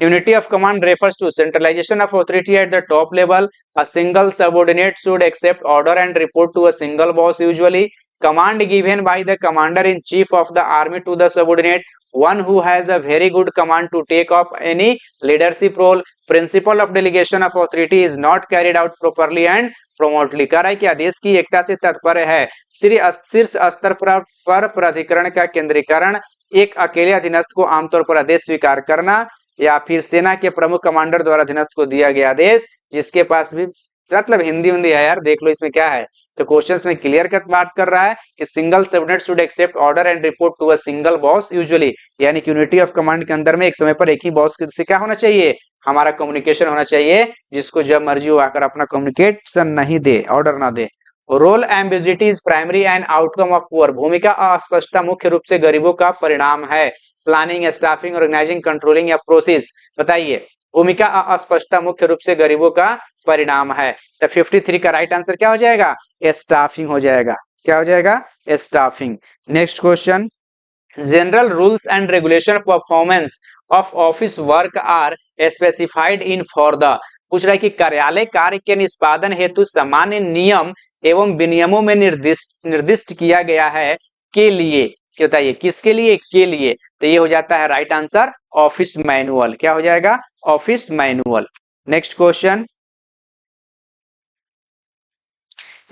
Unity of command refers to centralization of authority at the top level. A single subordinate should accept order and report to a single boss usually. Command given by the commander-in-chief of the army to the subordinate, one who has a very good command to take up any leadership role. Principle of delegation of authority is not carried out properly and प्रमोटली। कह रहा है कि आदेश की एकता से तात्पर्य है शीर्ष स्तर पर प्राधिकरण का केंद्रीकरण, एक अकेले अधीनस्थ को आमतौर पर आदेश स्वीकार करना, या फिर सेना के प्रमुख कमांडर द्वारा अधीनस्थ को दिया गया आदेश, जिसके पास भी मतलब हिंदी है यार, देख लो इसमें क्या है। तो क्वेश्चंस में क्लियर कट बात कर रहा है कि single subordinate should accept order and report to a single boss usually, यानी कि यूनिटी ऑफ कमांड के अंदर में एक समय पर एक ही बॉस से क्या होना चाहिए? हमारा कम्युनिकेशन होना चाहिए, जिसको जब मर्जी हो आकर अपना कम्युनिकेशन नहीं दे, ऑर्डर ना दे। Role ambiguity is primary and outcome of poor, भूमिका अस्पष्टता मुख्य रूप से गरीबों का परिणाम है। प्लानिंग, स्टाफिंग, ऑर्गेनाइजिंग, कंट्रोलिंग या प्रोसेस, बताइए। भूमिका अस्पष्टता मुख्य रूप से गरीबों का परिणाम है। तो 53 का राइट आंसर क्या हो जाएगा? स्टाफिंग हो जाएगा। क्या हो जाएगा? Staffing. Next question, general rules and regulation performance of office work are specified in for the, पूछ रहा है कि कार्यालय कार्य के निष्पादन हेतु सामान्य नियम एवं विनियमों में निर्दिष्ट किया गया है के लिए, बताइए किसके लिए? के लिए। तो ये हो जाता है राइट आंसर ऑफिस मैनुअल। क्या हो जाएगा? Office manual. Next question,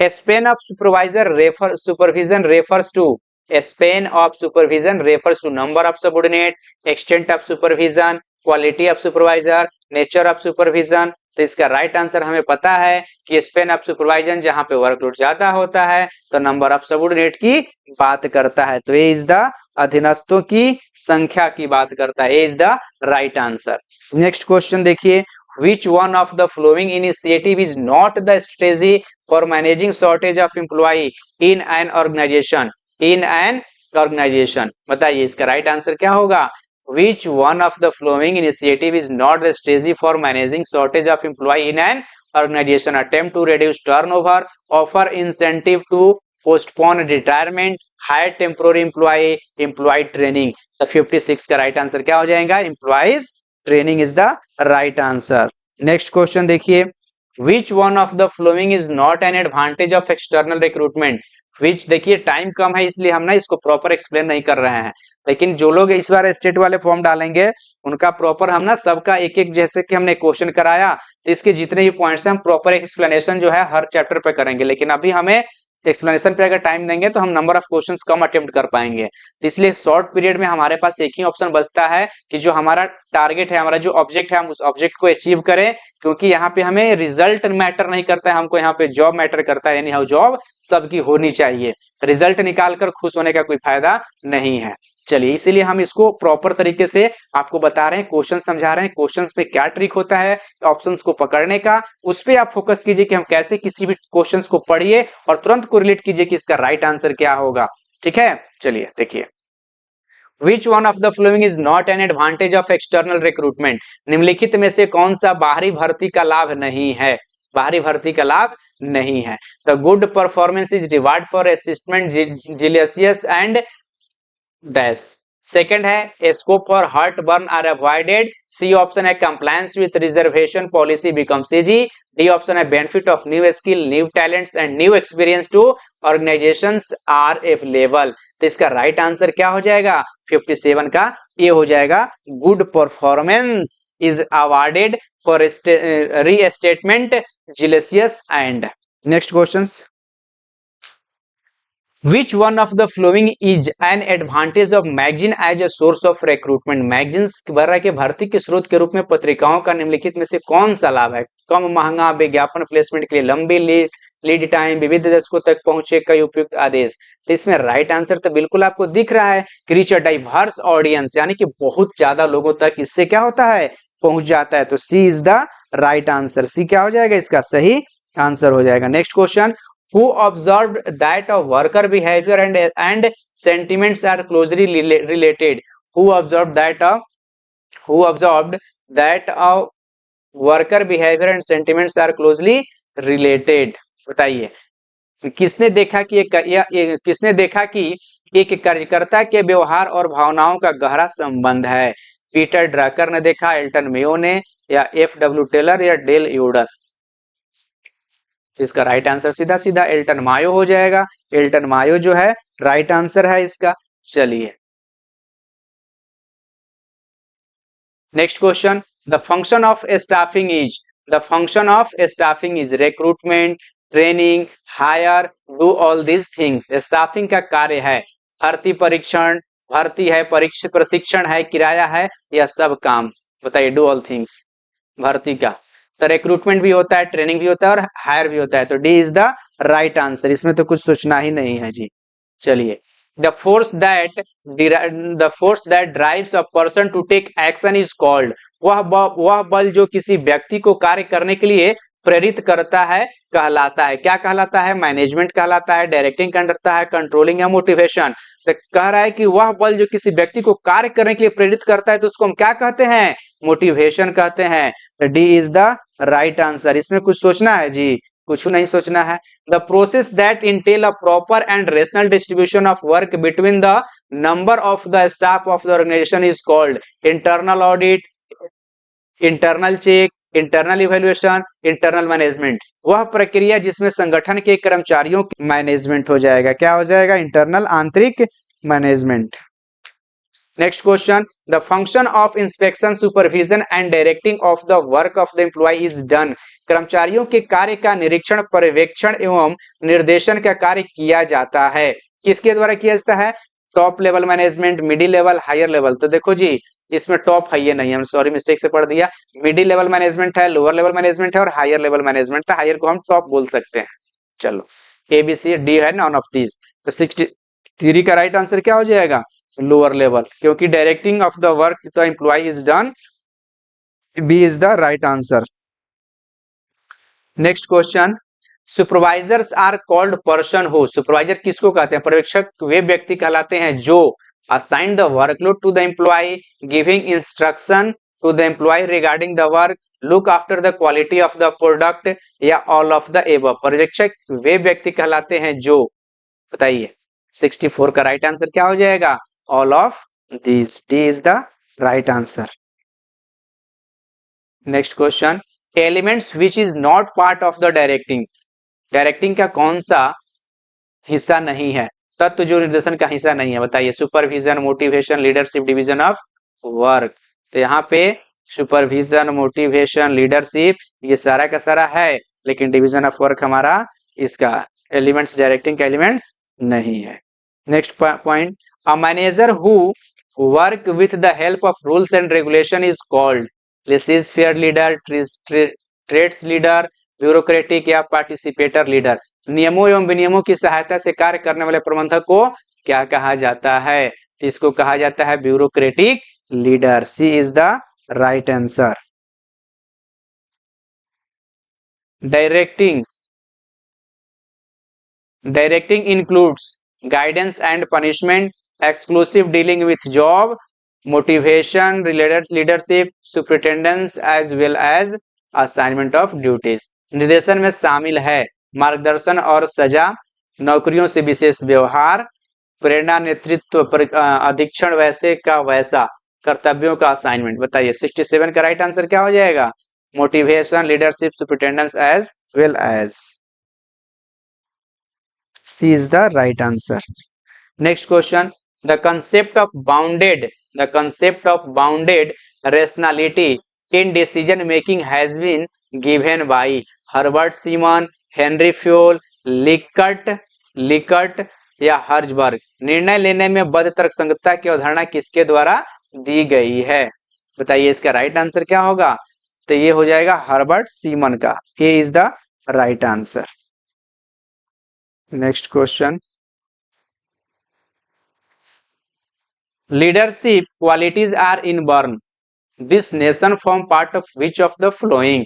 span of supervision refers to, span of supervision refers to number of subordinate, extent of supervision, quality of supervisor, nature of supervision. तो इसका राइट आंसर हमें पता है कि span of supervision जहां पे workload ज्यादा होता है तो नंबर ऑफ सबऑर्डिनेट की बात करता है, तो ए इज द अधीनस्थों की संख्या की बात करता है, A is the right answer. Next question देखिए, which one of the following initiative is not the strategy for managing shortage of employee in an organization? in an organization, बताइए इसका राइट आंसर क्या होगा? Which one of the following initiative is not the strategy for managing shortage of employee in an organization? Attempt to reduce turnover, offer incentive to postpone retirement, hire temporary employee, employee training। तो 56 का right answer क्या हो जाएगा? Employees training is the right answer. Next question देखिए, which one of the following is not an advantage of external recruitment? Which, देखिए time कम है इसलिए हम ना इसको प्रॉपर एक्सप्लेन नहीं कर रहे हैं, लेकिन जो लोग इस बार स्टेट वाले फॉर्म डालेंगे उनका प्रॉपर हम ना सबका एक एक, जैसे कि हमने क्वेश्चन कराया तो इसके जितने भी पॉइंट्स हैं हम प्रॉपर एक्सप्लेनेशन जो है हर चैप्टर पे करेंगे, लेकिन अभी हमें एक्सप्लेनेशन पे अगर टाइम देंगे तो हम number of questions come attempt कर पाएंगे। तो इसलिए शॉर्ट पीरियड में हमारे पास एक ही ऑप्शन बचता है कि जो हमारा टारगेट है, हमारा जो ऑब्जेक्ट है, हम उस ऑब्जेक्ट को अचीव करें, क्योंकि यहाँ पे हमें रिजल्ट मैटर नहीं करता है, हमको यहाँ पे जॉब मैटर करता है, यानी हाउ जॉब सबकी होनी चाहिए, रिजल्ट निकाल कर खुश होने का कोई फायदा नहीं है। चलिए इसीलिए हम इसको प्रॉपर तरीके से आपको बता रहे हैं, क्वेश्चन समझा रहे हैं, क्वेश्चंस पे क्या ट्रिक होता है ऑप्शंस को पकड़ने का, उस पे आप फोकस कीजिए कि हम कैसे किसी भी क्वेश्चंस को पढ़िए और तुरंत कोरिलेट कीजिए कि इसका राइट आंसर क्या होगा। ठीक है, चलिए देखिए, Which one of the following is not an advantage of external recruitment? निम्नलिखित में से कौन सा बाहरी भर्ती का लाभ नहीं है? बाहरी भर्ती का लाभ नहीं है। The good performance is reward for assessment, jealousy and dash। Second है scope for heartburn are avoided. C option है compliance with reservation policy becomes easy. D option है benefit of new skill new talents and new experience to organisations are available. तो इसका right answer क्या हो जाएगा 57 का ये हो जाएगा good performance is awarded for restatement jealousies and. Next question, Which one of the following is an advantage of magazine as a source of recruitment? Magazines के भर्ती के स्रोत के रूप में पत्रिकाओं का निम्नलिखित में से कौन सा लाभ है? कम महंगा विज्ञापन प्लेसमेंट के लिए लंबी लीड टाइम विविध दर्शकों तक पहुंचे कई उपयुक्त आदेश। तो इसमें राइट आंसर तो बिल्कुल आपको दिख रहा है कि रीच अ डाइवर्स ऑडियंस, यानी कि बहुत ज्यादा लोगों तक इससे क्या होता है पहुंच जाता है। तो C is the right answer, सी क्या हो जाएगा इसका सही आंसर हो जाएगा। Next question, who observed that a worker behavior and sentiments are closely related? Who observed that a worker behavior and sentiments are closely related? बताइए किसने देखा कि किसने देखा कि एक कार्यकर्ता के व्यवहार और भावनाओं का गहरा संबंध है? पीटर ड्रकर ने देखा, एल्टन मेयो ने, या एफ.डब्ल्यू. टेलर या डेल यूडर? इसका राइट आंसर सीधा सीधा एल्टन मायो हो जाएगा। एल्टन मायो जो है राइट आंसर है इसका। चलिए next question, the function of staffing is recruitment, training, hire, do all this things. Staffing का कार्य है भर्ती परीक्षण, भर्ती है प्रशिक्षण है, किराया है, या सब काम? बताइए डू ऑल थिंग्स भर्ती का तो रिक्रूटमेंट भी होता है, ट्रेनिंग भी होता है और हायर भी होता है। तो D is the right answer, इसमें तो कुछ सोचना ही नहीं है जी। चलिए the force that drives a person to take action is called. वह बल जो किसी व्यक्ति को कार्य करने के लिए प्रेरित करता है कहलाता है, क्या कहलाता है? मैनेजमेंट कहलाता है, डायरेक्टिंग करता है, कंट्रोलिंग या मोटिवेशन। तो कह रहा है कि वह बल जो किसी व्यक्ति को कार्य करने के लिए प्रेरित करता है तो उसको हम क्या कहते हैं? मोटिवेशन कहते हैं। तो D is the right answer, इसमें कुछ सोचना है जी? कुछ नहीं सोचना है। The process that entail a proper and rational distribution of work between the number of the staff of the organisation is called internal audit, internal check, internal evaluation, internal management. वह प्रक्रिया जिसमें संगठन के कर्मचारियों की मैनेजमेंट हो जाएगा, क्या हो जाएगा? इंटरनल आंतरिक management. Next question, the function of inspection supervision and directing of the work of the employ is done. कर्मचारियों के कार्य का निरीक्षण, पर्यवेक्षण एवं निर्देशन का कार्य किया जाता है। किसके द्वारा किया जाता है? Top level management, middle level, higher level. तो देखो जी इसमें टॉप है ये नहीं, हम सॉरी मिस्टेक से पढ़ दिया। मिडिल लेवल मैनेजमेंट है, लोअर लेवल मैनेजमेंट है और हायर लेवल मैनेजमेंट है। हायर को हम टॉप बोल सकते हैं। चलो ए बी सी डी है नॉन ऑफ दीज। तो 63 का राइट आंसर क्या हो जाएगा? लोअर लेवल, क्योंकि directing of the work the employ is done. B is the right answer. Next question, supervisors are called person who. Supervisor किसको कहते हैं? पर्यवेक्षक वे व्यक्ति कहलाते हैं जो assign the workload to the employ, giving instruction to the employ regarding the work, look after the quality of the product, या ऑल ऑफ द एबव। पर्यवेक्षक वे व्यक्ति कहलाते हैं जो, बताइए 64 का राइट आंसर क्या हो जाएगा? All of this. D is the right answer. Next question, elements which is not part of the directing. Directing का कौन सा हिस्सा नहीं है? तत्व जो निर्देशन का हिस्सा नहीं है, बताइए। Supervision, motivation, leadership, division of work. तो यहाँ पे सुपरविजन, मोटिवेशन, लीडरशिप ये सारा का सारा है, लेकिन डिवीजन ऑफ वर्क हमारा इसका एलिमेंट्स डायरेक्टिंग का एलिमेंट्स नहीं है। Next point, a manager who work with the help of rules and regulation is called. This is fair leader, trades leader, bureaucratic या पार्टिसिपेटर लीडर। नियमों एवं विनियमों की सहायता से कार्य करने वाले प्रबंधक को क्या कहा जाता है? तो इसको कहा जाता है bureaucratic leader. C is the right answer. Directing includes guidance and punishment, exclusive dealing with job, motivation, related leadership, superintendence as well as assignment of duties. निर्देशन में शामिल है मार्गदर्शन और सजा, नौकरियों से विशेष व्यवहार, प्रेरणा, नेतृत्व, अधीक्षण, वैसे का वैसा, कर्तव्यों का असाइनमेंट। बताइए 67 का राइट आंसर क्या हो जाएगा? Motivation, leadership, superintendence as well as. C is the right answer. Next question, the concept of bounded rationality in decision making has been given by Herbert Simon, Henri Fayol, Likert या Herzberg. निर्णय लेने में बद्ध तर्कसंगतता की अवधारणा किसके द्वारा दी गई है? बताइए इसका राइट आंसर क्या होगा? तो ये हो जाएगा हर्बर्ट सीमन का। ये is the right answer. Next question, leadership qualities are in born this notion form part of which of the following.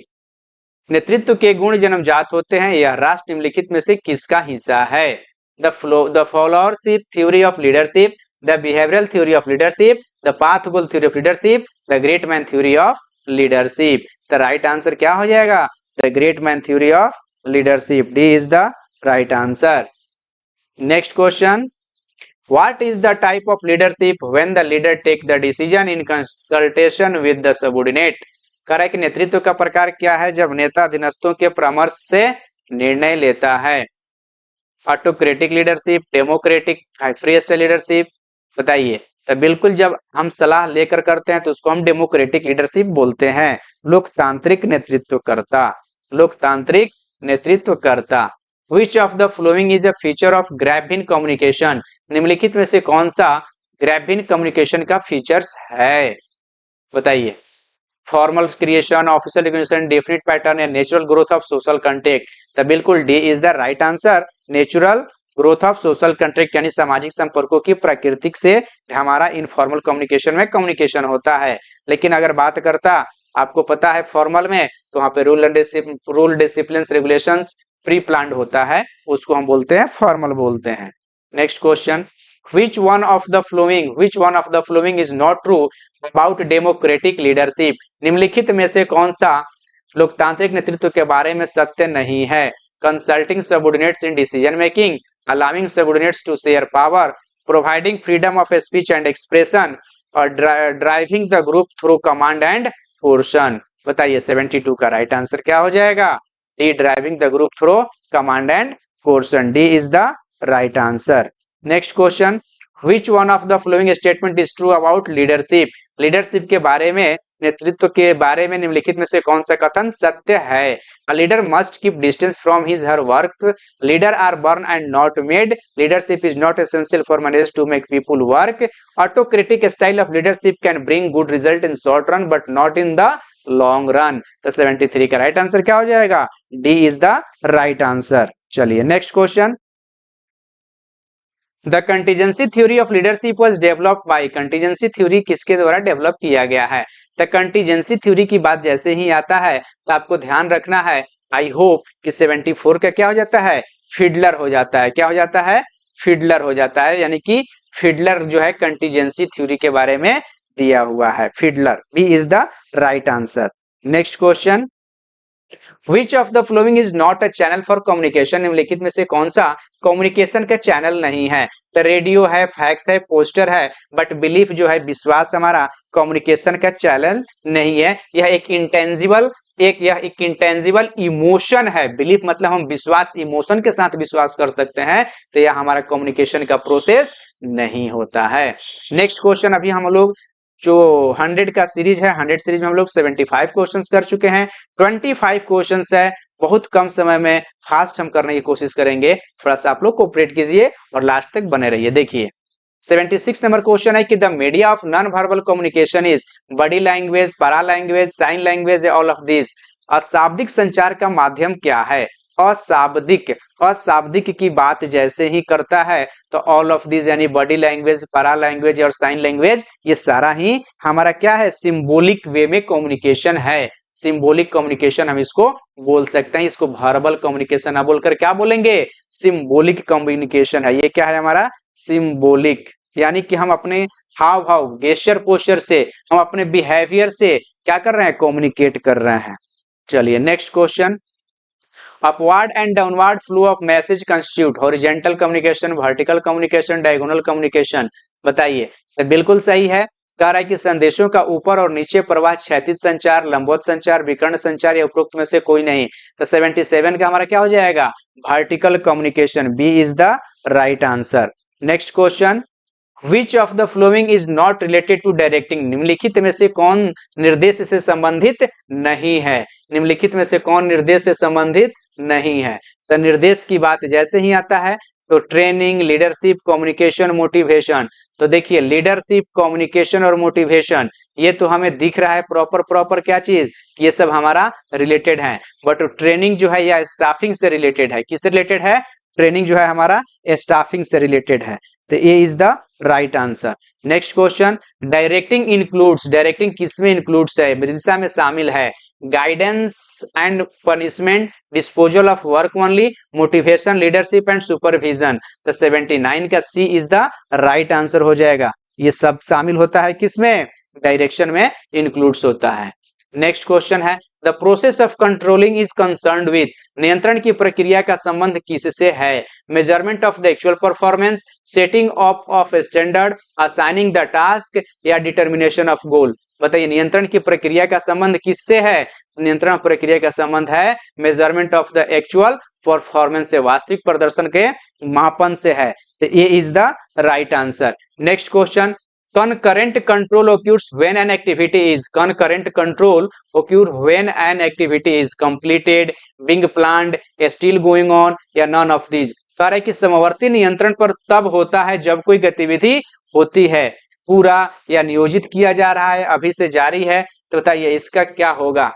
नेतृत्व के गुण जन्मजात होते हैं, यह राष्ट्र निम्नलिखित में से किसका हिस्सा है? The followership theory of leadership, the behavioural theory of leadership, the path goal theory of leadership, the great man theory of leadership. The right answer क्या हो जाएगा? The great man theory of leadership. D is the right answer. Next question, what is the type of leadership when the leader take the decision in consultation with the subordinate? कह रहा है कि नेतृत्व का प्रकार क्या है जब नेता अधीनस्थों के परामर्श से निर्णय लेता है? Autocratic leadership, democratic, free style leadership. बताइए। तो बिल्कुल जब हम सलाह लेकर करते हैं तो उसको हम डेमोक्रेटिक लीडरशिप बोलते हैं। लोकतांत्रिक नेतृत्वकर्ता, लोकतांत्रिक नेतृत्वकर्ता। Which of the following is a feature of Graphene communication? निम्नलिखित में से कौन सा ग्रैफीन कम्युनिकेशन का फीचर्स है? बताइए। Formal creation, official recognition, definite pattern या natural growth of social contact. तो बिल्कुल D is the right answer. Natural growth of social contact यानी सामाजिक संपर्कों की प्राकृतिक से हमारा इनफॉर्मल कम्युनिकेशन में कम्युनिकेशन होता है। लेकिन अगर बात करता, आपको पता है फॉर्मल में तो वहां पे rule discipline regulations pre planned होता है, उसको हम बोलते हैं फॉर्मल बोलते हैं। Next question, which one of the following is not true about democratic leadership? निम्नलिखित में से कौन सा लोकतांत्रिक नेतृत्व के बारे में सत्य नहीं है? Consulting subordinates in decision making, allowing subordinates to share power, providing freedom of speech and expression और driving the group through command and coercion. बताइए 72 का राइट आंसर क्या हो जाएगा? D, driving the group through command and coercion. D is the right answer. Next question, which one of the following statement is true about leadership? Leadership के बारे में, नेतृत्व के बारे में निम्नलिखित में से कौन सा कथन सत्य है? A leader must keep distance from his her work. Leader are born and not made. Leadership is not essential for managers to make people work. Autocratic style of leadership can bring good result in short run but not in the long run. तो 73 का right answer क्या हो जाएगा? D is the right answer. चलिए next question, the contingency theory of leadership was developed by. Contingency theory किसके द्वारा develop किया गया है? द कंटीजेंसी थ्योरी की बात जैसे ही आता है तो आपको ध्यान रखना है, आई होप कि 74 का क्या हो जाता है? फिडलर हो जाता है। क्या हो जाता है? फिडलर हो जाता है, यानी कि फिडलर जो है कंटीजेंसी थ्योरी के बारे में दिया हुआ है, Fiedler. B is the right answer. Next question, Which of the following is not a channel for communication? निम्नलिखित में से कौन सा कम्युनिकेशन का चैनल नहीं है? तो रेडियो है, फैक्स है, पोस्टर है, बट बिलीफ जो है, विश्वास हमारा कम्युनिकेशन का चैनल नहीं है। यह एक इंटेंजिबल इमोशन है। बिलीफ मतलब हम विश्वास, इमोशन के साथ विश्वास कर सकते हैं, तो यह हमारा कम्युनिकेशन का प्रोसेस नहीं होता है। नेक्स्ट क्वेश्चन, अभी हम लोग जो 100 का सीरीज है, 100 सीरीज में हम लोग 75 क्वेश्चंस कर चुके हैं। 25 क्वेश्चंस है, बहुत कम समय में फास्ट हम करने की कोशिश करेंगे। थोड़ा सा आप लोग कोऑपरेट कीजिए और लास्ट तक बने रहिए। देखिए 76 नंबर क्वेश्चन है कि the media of non verbal communication is body language, para language, sign language, all of this. अशाब्दिक संचार का माध्यम क्या है? अशाब्दिक की बात जैसे ही करता है तो ऑल ऑफ दिस यानी बॉडी लैंग्वेज, पैरा लैंग्वेज और साइन लैंग्वेज, ये सारा ही हमारा क्या है? सिंबॉलिक वे में कम्युनिकेशन है। सिंबॉलिक कम्युनिकेशन हम इसको बोल सकते हैं। इसको वर्बल कम्युनिकेशन ना बोलकर क्या बोलेंगे? सिंबॉलिक कम्युनिकेशन है। ये क्या है हमारा? सिंबॉलिक, यानी कि हम अपने हाव भाव, गेस्चर, पोस्चर से, हम अपने बिहेवियर से क्या कर रहे हैं? कम्युनिकेट कर रहे हैं। चलिए next question, upward and downward flow of message constitute horizontal communication, vertical communication, diagonal communication. बताइए, तो बिल्कुल सही है। कह रहा है कि संदेशों का ऊपर और नीचे प्रवाह क्षैतिज संचार, लंबवत संचार, विकर्ण संचार या उपरोक्त में से कोई नहीं। तो 77 का हमारा क्या हो जाएगा? Vertical communication, B is the right answer. Next question, which of the following is not related to directing? निम्नलिखित में से कौन निर्देश से संबंधित नहीं है? निम्नलिखित में से कौन निर्देश से संबंधित नहीं है? तो निर्देश की बात जैसे ही आता है तो ट्रेनिंग, लीडरशिप, कम्युनिकेशन, मोटिवेशन। तो देखिए, लीडरशिप, कम्युनिकेशन और मोटिवेशन ये तो हमें दिख रहा है प्रॉपर क्या चीज, ये सब हमारा रिलेटेड है। बट ट्रेनिंग जो है या स्टाफिंग से रिलेटेड है। किससे रिलेटेड है? ट्रेनिंग जो है हमारा स्टाफिंग से रिलेटेड है। तो A is the right answer. Next question, directing includes, directing किसमें इंक्लूड्स है? विदिशा में शामिल है। Guidance and punishment, disposal of work only, motivation, leadership and supervision. तो 79 का C is the right answer हो जाएगा। ये सब शामिल होता है किसमें? डायरेक्शन में इंक्लूड्स होता है। नेक्स्ट क्वेश्चन है, the process of controlling is concerned with, नियंत्रण की प्रक्रिया का संबंध किससे है? Measurement of the actual performance, setting of standard, assigning the task या डिटर्मिनेशन ऑफ गोल। बताइए, नियंत्रण की प्रक्रिया का संबंध किससे है? नियंत्रण प्रक्रिया का संबंध है measurement of the actual performance से, वास्तविक प्रदर्शन के मापन से है। तो ये is the right answer. Next question, concurrent control occurs when an activity is, concurrent control occur when an activity is completed, being planned, still going on या none of these। कह रहा है कि समवर्ती नियंत्रण पर तब होता है जब कोई गतिविधि होती है, पूरा या नियोजित किया जा रहा है, अभी से जारी है। तो बताइए इसका क्या होगा?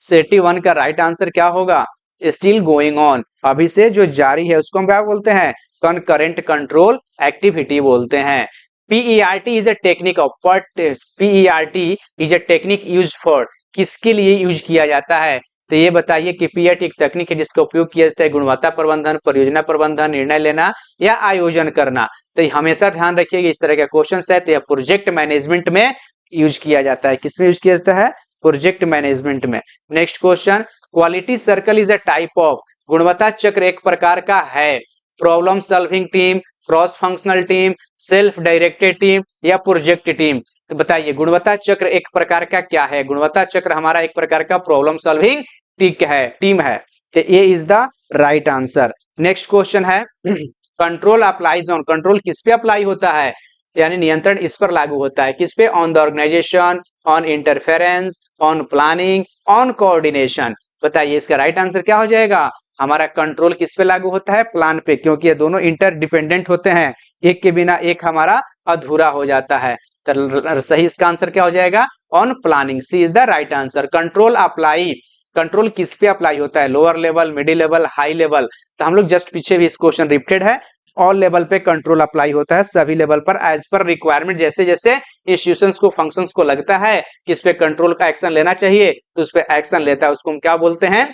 81 का राइट आंसर क्या होगा? स्टिल गोइंग ऑन, अभी से जो जारी है उसको हम क्या बोलते हैं? concurrent कंट्रोल एक्टिविटी बोलते हैं। PERT is a technique of, PERT is a technique use for, किसके लिए यूज किया जाता है? तो ये बताइए कि PERT एक तकनीक है जिसका उपयोग किया जाता है गुणवत्ता प्रबंधन, परियोजना प्रबंधन, निर्णय लेना या आयोजन करना। तो हमेशा ध्यान रखिएगा इस तरह का क्वेश्चन है तो यह प्रोजेक्ट मैनेजमेंट में यूज किया जाता है। किसमें यूज किया जाता है? प्रोजेक्ट मैनेजमेंट में। Next question, quality circle is a type of, गुणवत्ता चक्र एक प्रकार का है। Problem solving team, cross functional team, self directed team या प्रोजेक्ट टीम। तो बताइए गुणवत्ता चक्र एक प्रकार का क्या है? गुणवत्ता चक्र हमारा एक प्रकार का प्रॉब्लम सॉल्विंग टीम है। तो A is the right answer. Next question है, कंट्रोल अप्लाइज ऑन, कंट्रोल किस पे अप्लाई होता है? यानी नियंत्रण इस पर लागू होता है, किस पे? On the organization, on interference, on planning, on coordination. बताइए इसका राइट आंसर क्या हो जाएगा? हमारा कंट्रोल किस पे लागू होता है? प्लान पे, क्योंकि ये दोनों इंटरडिपेंडेंट होते हैं, एक के बिना एक हमारा अधूरा हो जाता है। तो सही इसका आंसर क्या हो जाएगा? On planning, C is the right answer. Control apply, control किस पे अप्लाई होता है? Lower level, middle level, high level. तो हम लोग जस्ट पीछे भी इस क्वेश्चन रिपीटेड है, ऑल लेवल पे कंट्रोल अप्लाई होता है, सभी लेवल पर एज पर रिक्वायरमेंट। जैसे जैसे इंस्टीट्यूशंस को, फंक्शंस को लगता है कि इस पे कंट्रोल का एक्शन लेना चाहिए तो उस पे एक्शन लेता है, उसको हम क्या बोलते हैं?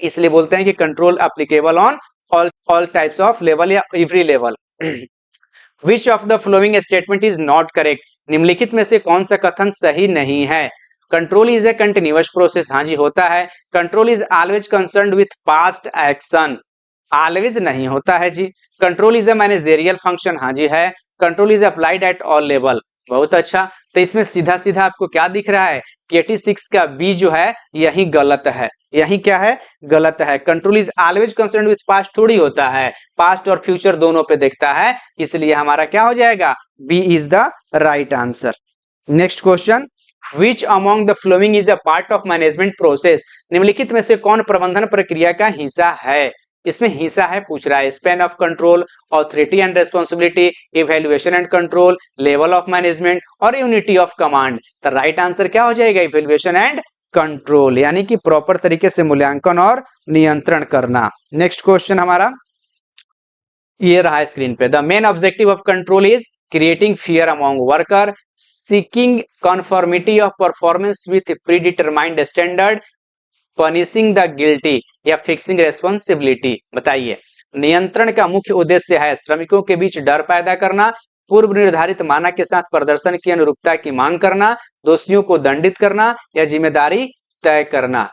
इसलिए बोलते हैं कि control applicable on all types of level या every level. Which of the following statement is not correct, निम्नलिखित में से कौन सा कथन सही नहीं है? Control is a continuous process, हाँ जी होता है। Control is always concerned with past action, always नहीं होता है जी। Control is a managerial function, हाँ जी है। Control is applied at all level, बहुत अच्छा। तो इसमें सीधा सीधा आपको क्या दिख रहा है कि 86 का बी जो है यही गलत है, यही क्या है? गलत है। Control is always concerned with past थोड़ी होता है, पास्ट और फ्यूचर दोनों पे देखता है, इसलिए हमारा क्या हो जाएगा? B is the right answer. Next question, which among the following is a part of management process, निम्नलिखित में से कौन प्रबंधन प्रक्रिया का हिस्सा है? इसमें हिस्सा है पूछ रहा है, span of control, authority and responsibility, evaluation and control, level of management और यूनिटी ऑफ कमांड। तो राइट आंसर क्या हो जाएगा? इवैल्यूएशन एंड कंट्रोल, यानी कि प्रॉपर तरीके से मूल्यांकन और नियंत्रण करना। नेक्स्ट क्वेश्चन हमारा ये रहा स्क्रीन पे, the main objective of control is creating fear among worker, seeking conformity of performance with predetermined standard, punishing the guilty या फिक्सिंग रेस्पॉन्सिबिलिटी। बताइए नियंत्रण का मुख्य उद्देश्य है श्रमिकों के बीच डर पैदा करना, पूर्व निर्धारित मानक के साथ प्रदर्शन की अनुरूपता की मांग करना, दोषियों को दंडित करना या जिम्मेदारी तय करना।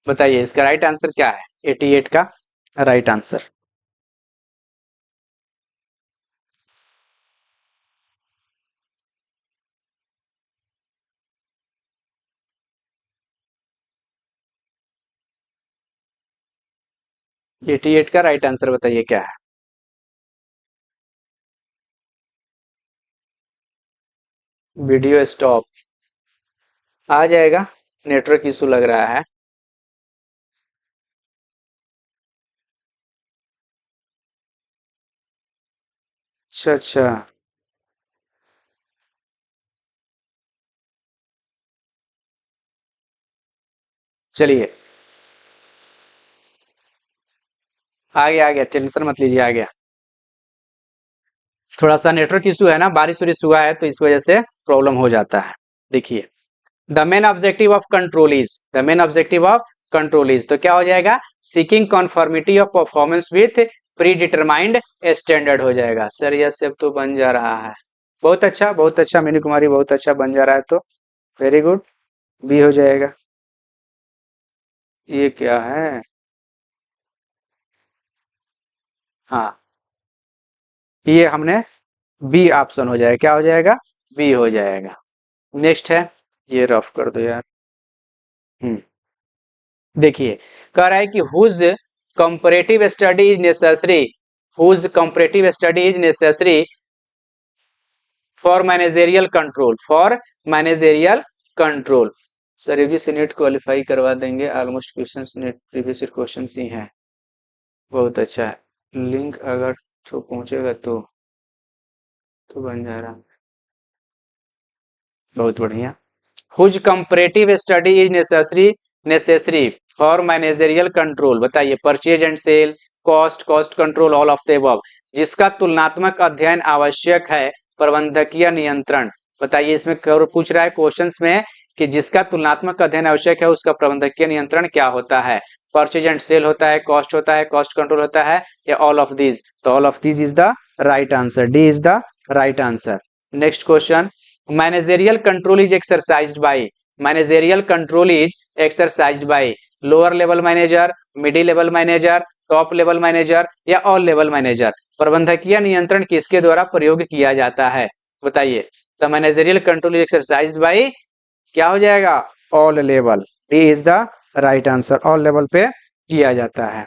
बताइए इसका राइट आंसर क्या है? 88 का राइट आंसर। एटी एट का राइट आंसर बताइए क्या है? वीडियो स्टॉप आ जाएगा, नेटवर्क इशू लग रहा है। अच्छा अच्छा, चलिए आ गया, टेंशन मत लीजिए, आ गया। थोड़ा सा नेटवर्क इशू है ना, बारिश वारिश हुआ है तो इस वजह से प्रॉब्लम हो जाता है। देखिए, the main objective of control is, the main objective of control is, तो क्या हो जाएगा? Seeking conformity of performance with predetermined standard हो जाएगा। सर यह सब तो बन जा रहा है। बहुत अच्छा मीनू कुमारी, बहुत अच्छा बन जा रहा है, तो वेरी गुड, बी हो जाएगा। ये क्या है? हाँ, ये हमने बी ऑप्शन हो जाएगा, क्या हो जाएगा? बी हो जाएगा। नेक्स्ट है, ये रफ कर दो यार। हम्म, देखिए, कह रहा है कि whose comparative study is necessary, whose comparative study is necessary for managerial control, for managerial control. Sir UGC NET qualify करवा देंगे, almost questions NET previous questions ही हैं। बहुत अच्छा है, लिंक अगर तो पहुंचेगा तो बन जा रहा। बहुत बढ़िया। Whose comparative study is necessary for managerial control, बताइए purchase and sale, cost control, all of the above, जिसका तुलनात्मक अध्ययन आवश्यक है, प्रबंधकीय नियंत्रण। बताइए इसमें पूछ रहा है क्वेश्चंस में कि जिसका तुलनात्मक अध्ययन आवश्यक है उसका प्रबंधकीय नियंत्रण क्या होता है? परचेज एंड सेल होता है, कॉस्ट होता है, कॉस्ट कंट्रोल होता है, या ऑल ऑफ दीज? तो all of these is the right answer, D is the right answer. Next question, managerial control is exercised by, managerial control is exercised by lower level manager, middle level manager, top level manager, या all level manager? प्रबंधकीय नियंत्रण किसके द्वारा प्रयोग किया जाता है? बताइए। The managerial control is exercised by, क्या हो जाएगा? All level, D is the right answer, all level पे किया जाता है।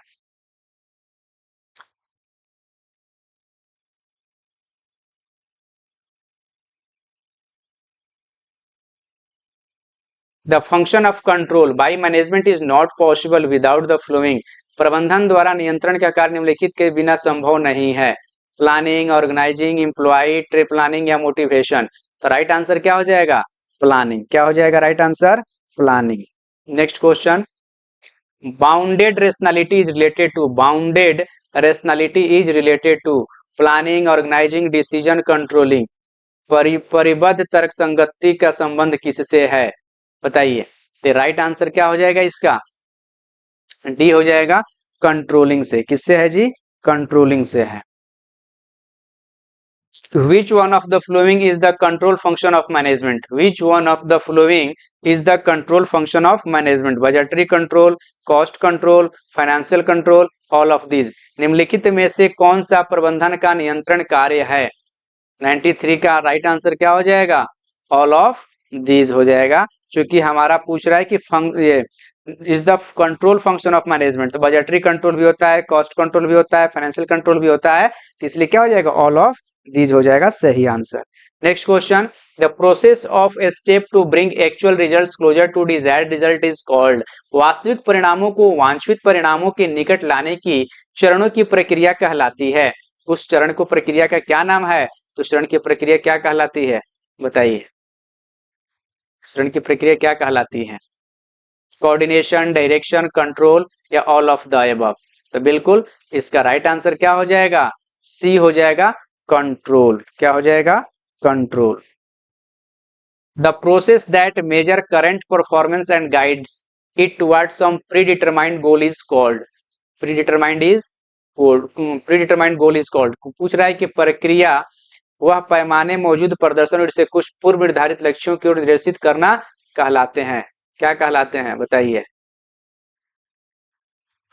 The function of control by management is not possible without the flowing, प्रबंधन द्वारा नियंत्रण का कार्य निम्नलिखित के बिना संभव नहीं है। Planning, organizing, employ, trip planning, या मोटिवेशन? तो राइट आंसर क्या हो जाएगा? प्लानिंग। क्या हो जाएगा right answer? Planning. Next question, bounded rationality is related to, bounded rationality is related to planning, organizing, decision controlling, परिबद्ध तर्क संगति का संबंध किससे है? बताइए। तो राइट आंसर क्या हो जाएगा इसका? डी हो जाएगा, कंट्रोलिंग से। किससे है जी? कंट्रोलिंग से है। Which one of the following is the control function of management? Which one of the following is the control function of management? Budgetary control, cost control, financial control, all of these? निम्नलिखित में से कौन सा प्रबंधन का नियंत्रण कार्य है? 93 का राइट आंसर क्या हो जाएगा? ऑल ऑफ दीज हो जाएगा, क्योंकि हमारा पूछ रहा है कि ये is the control function of management, तो बजटरी कंट्रोल भी होता है, कॉस्ट कंट्रोल भी होता है, फाइनेंशियल कंट्रोल भी होता है, तो इसलिए क्या हो जाएगा? ऑल ऑफ दीज हो जाएगा सही answer. Next question, the process of a step to bring actual results closer to desired result is called, वास्तविक परिणामों को वांछित परिणामों के निकट लाने की चरणों की प्रक्रिया कहलाती है। उस चरण को प्रक्रिया का क्या नाम है? तो चरण की प्रक्रिया क्या कहलाती है? बताइए, चरण की प्रक्रिया क्या कहलाती है? कोऑर्डिनेशन, डायरेक्शन, कंट्रोल, या ऑल ऑफ द अबव? तो बिल्कुल इसका राइट आंसर क्या हो जाएगा? सी हो जाएगा, कंट्रोल। क्या हो जाएगा? Control. The process that measure current performance and guides it towards some predetermined goal is called, predetermined goal is called, पूछ रहा है कि प्रक्रिया वह पैमाने मौजूद प्रदर्शन से कुछ पूर्व निर्धारित लक्ष्यों की ओर निर्देशित करना कहलाते हैं। क्या कहलाते हैं? बताइए।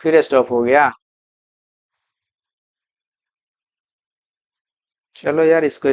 फिर स्टॉप हो गया। चलो यार इसको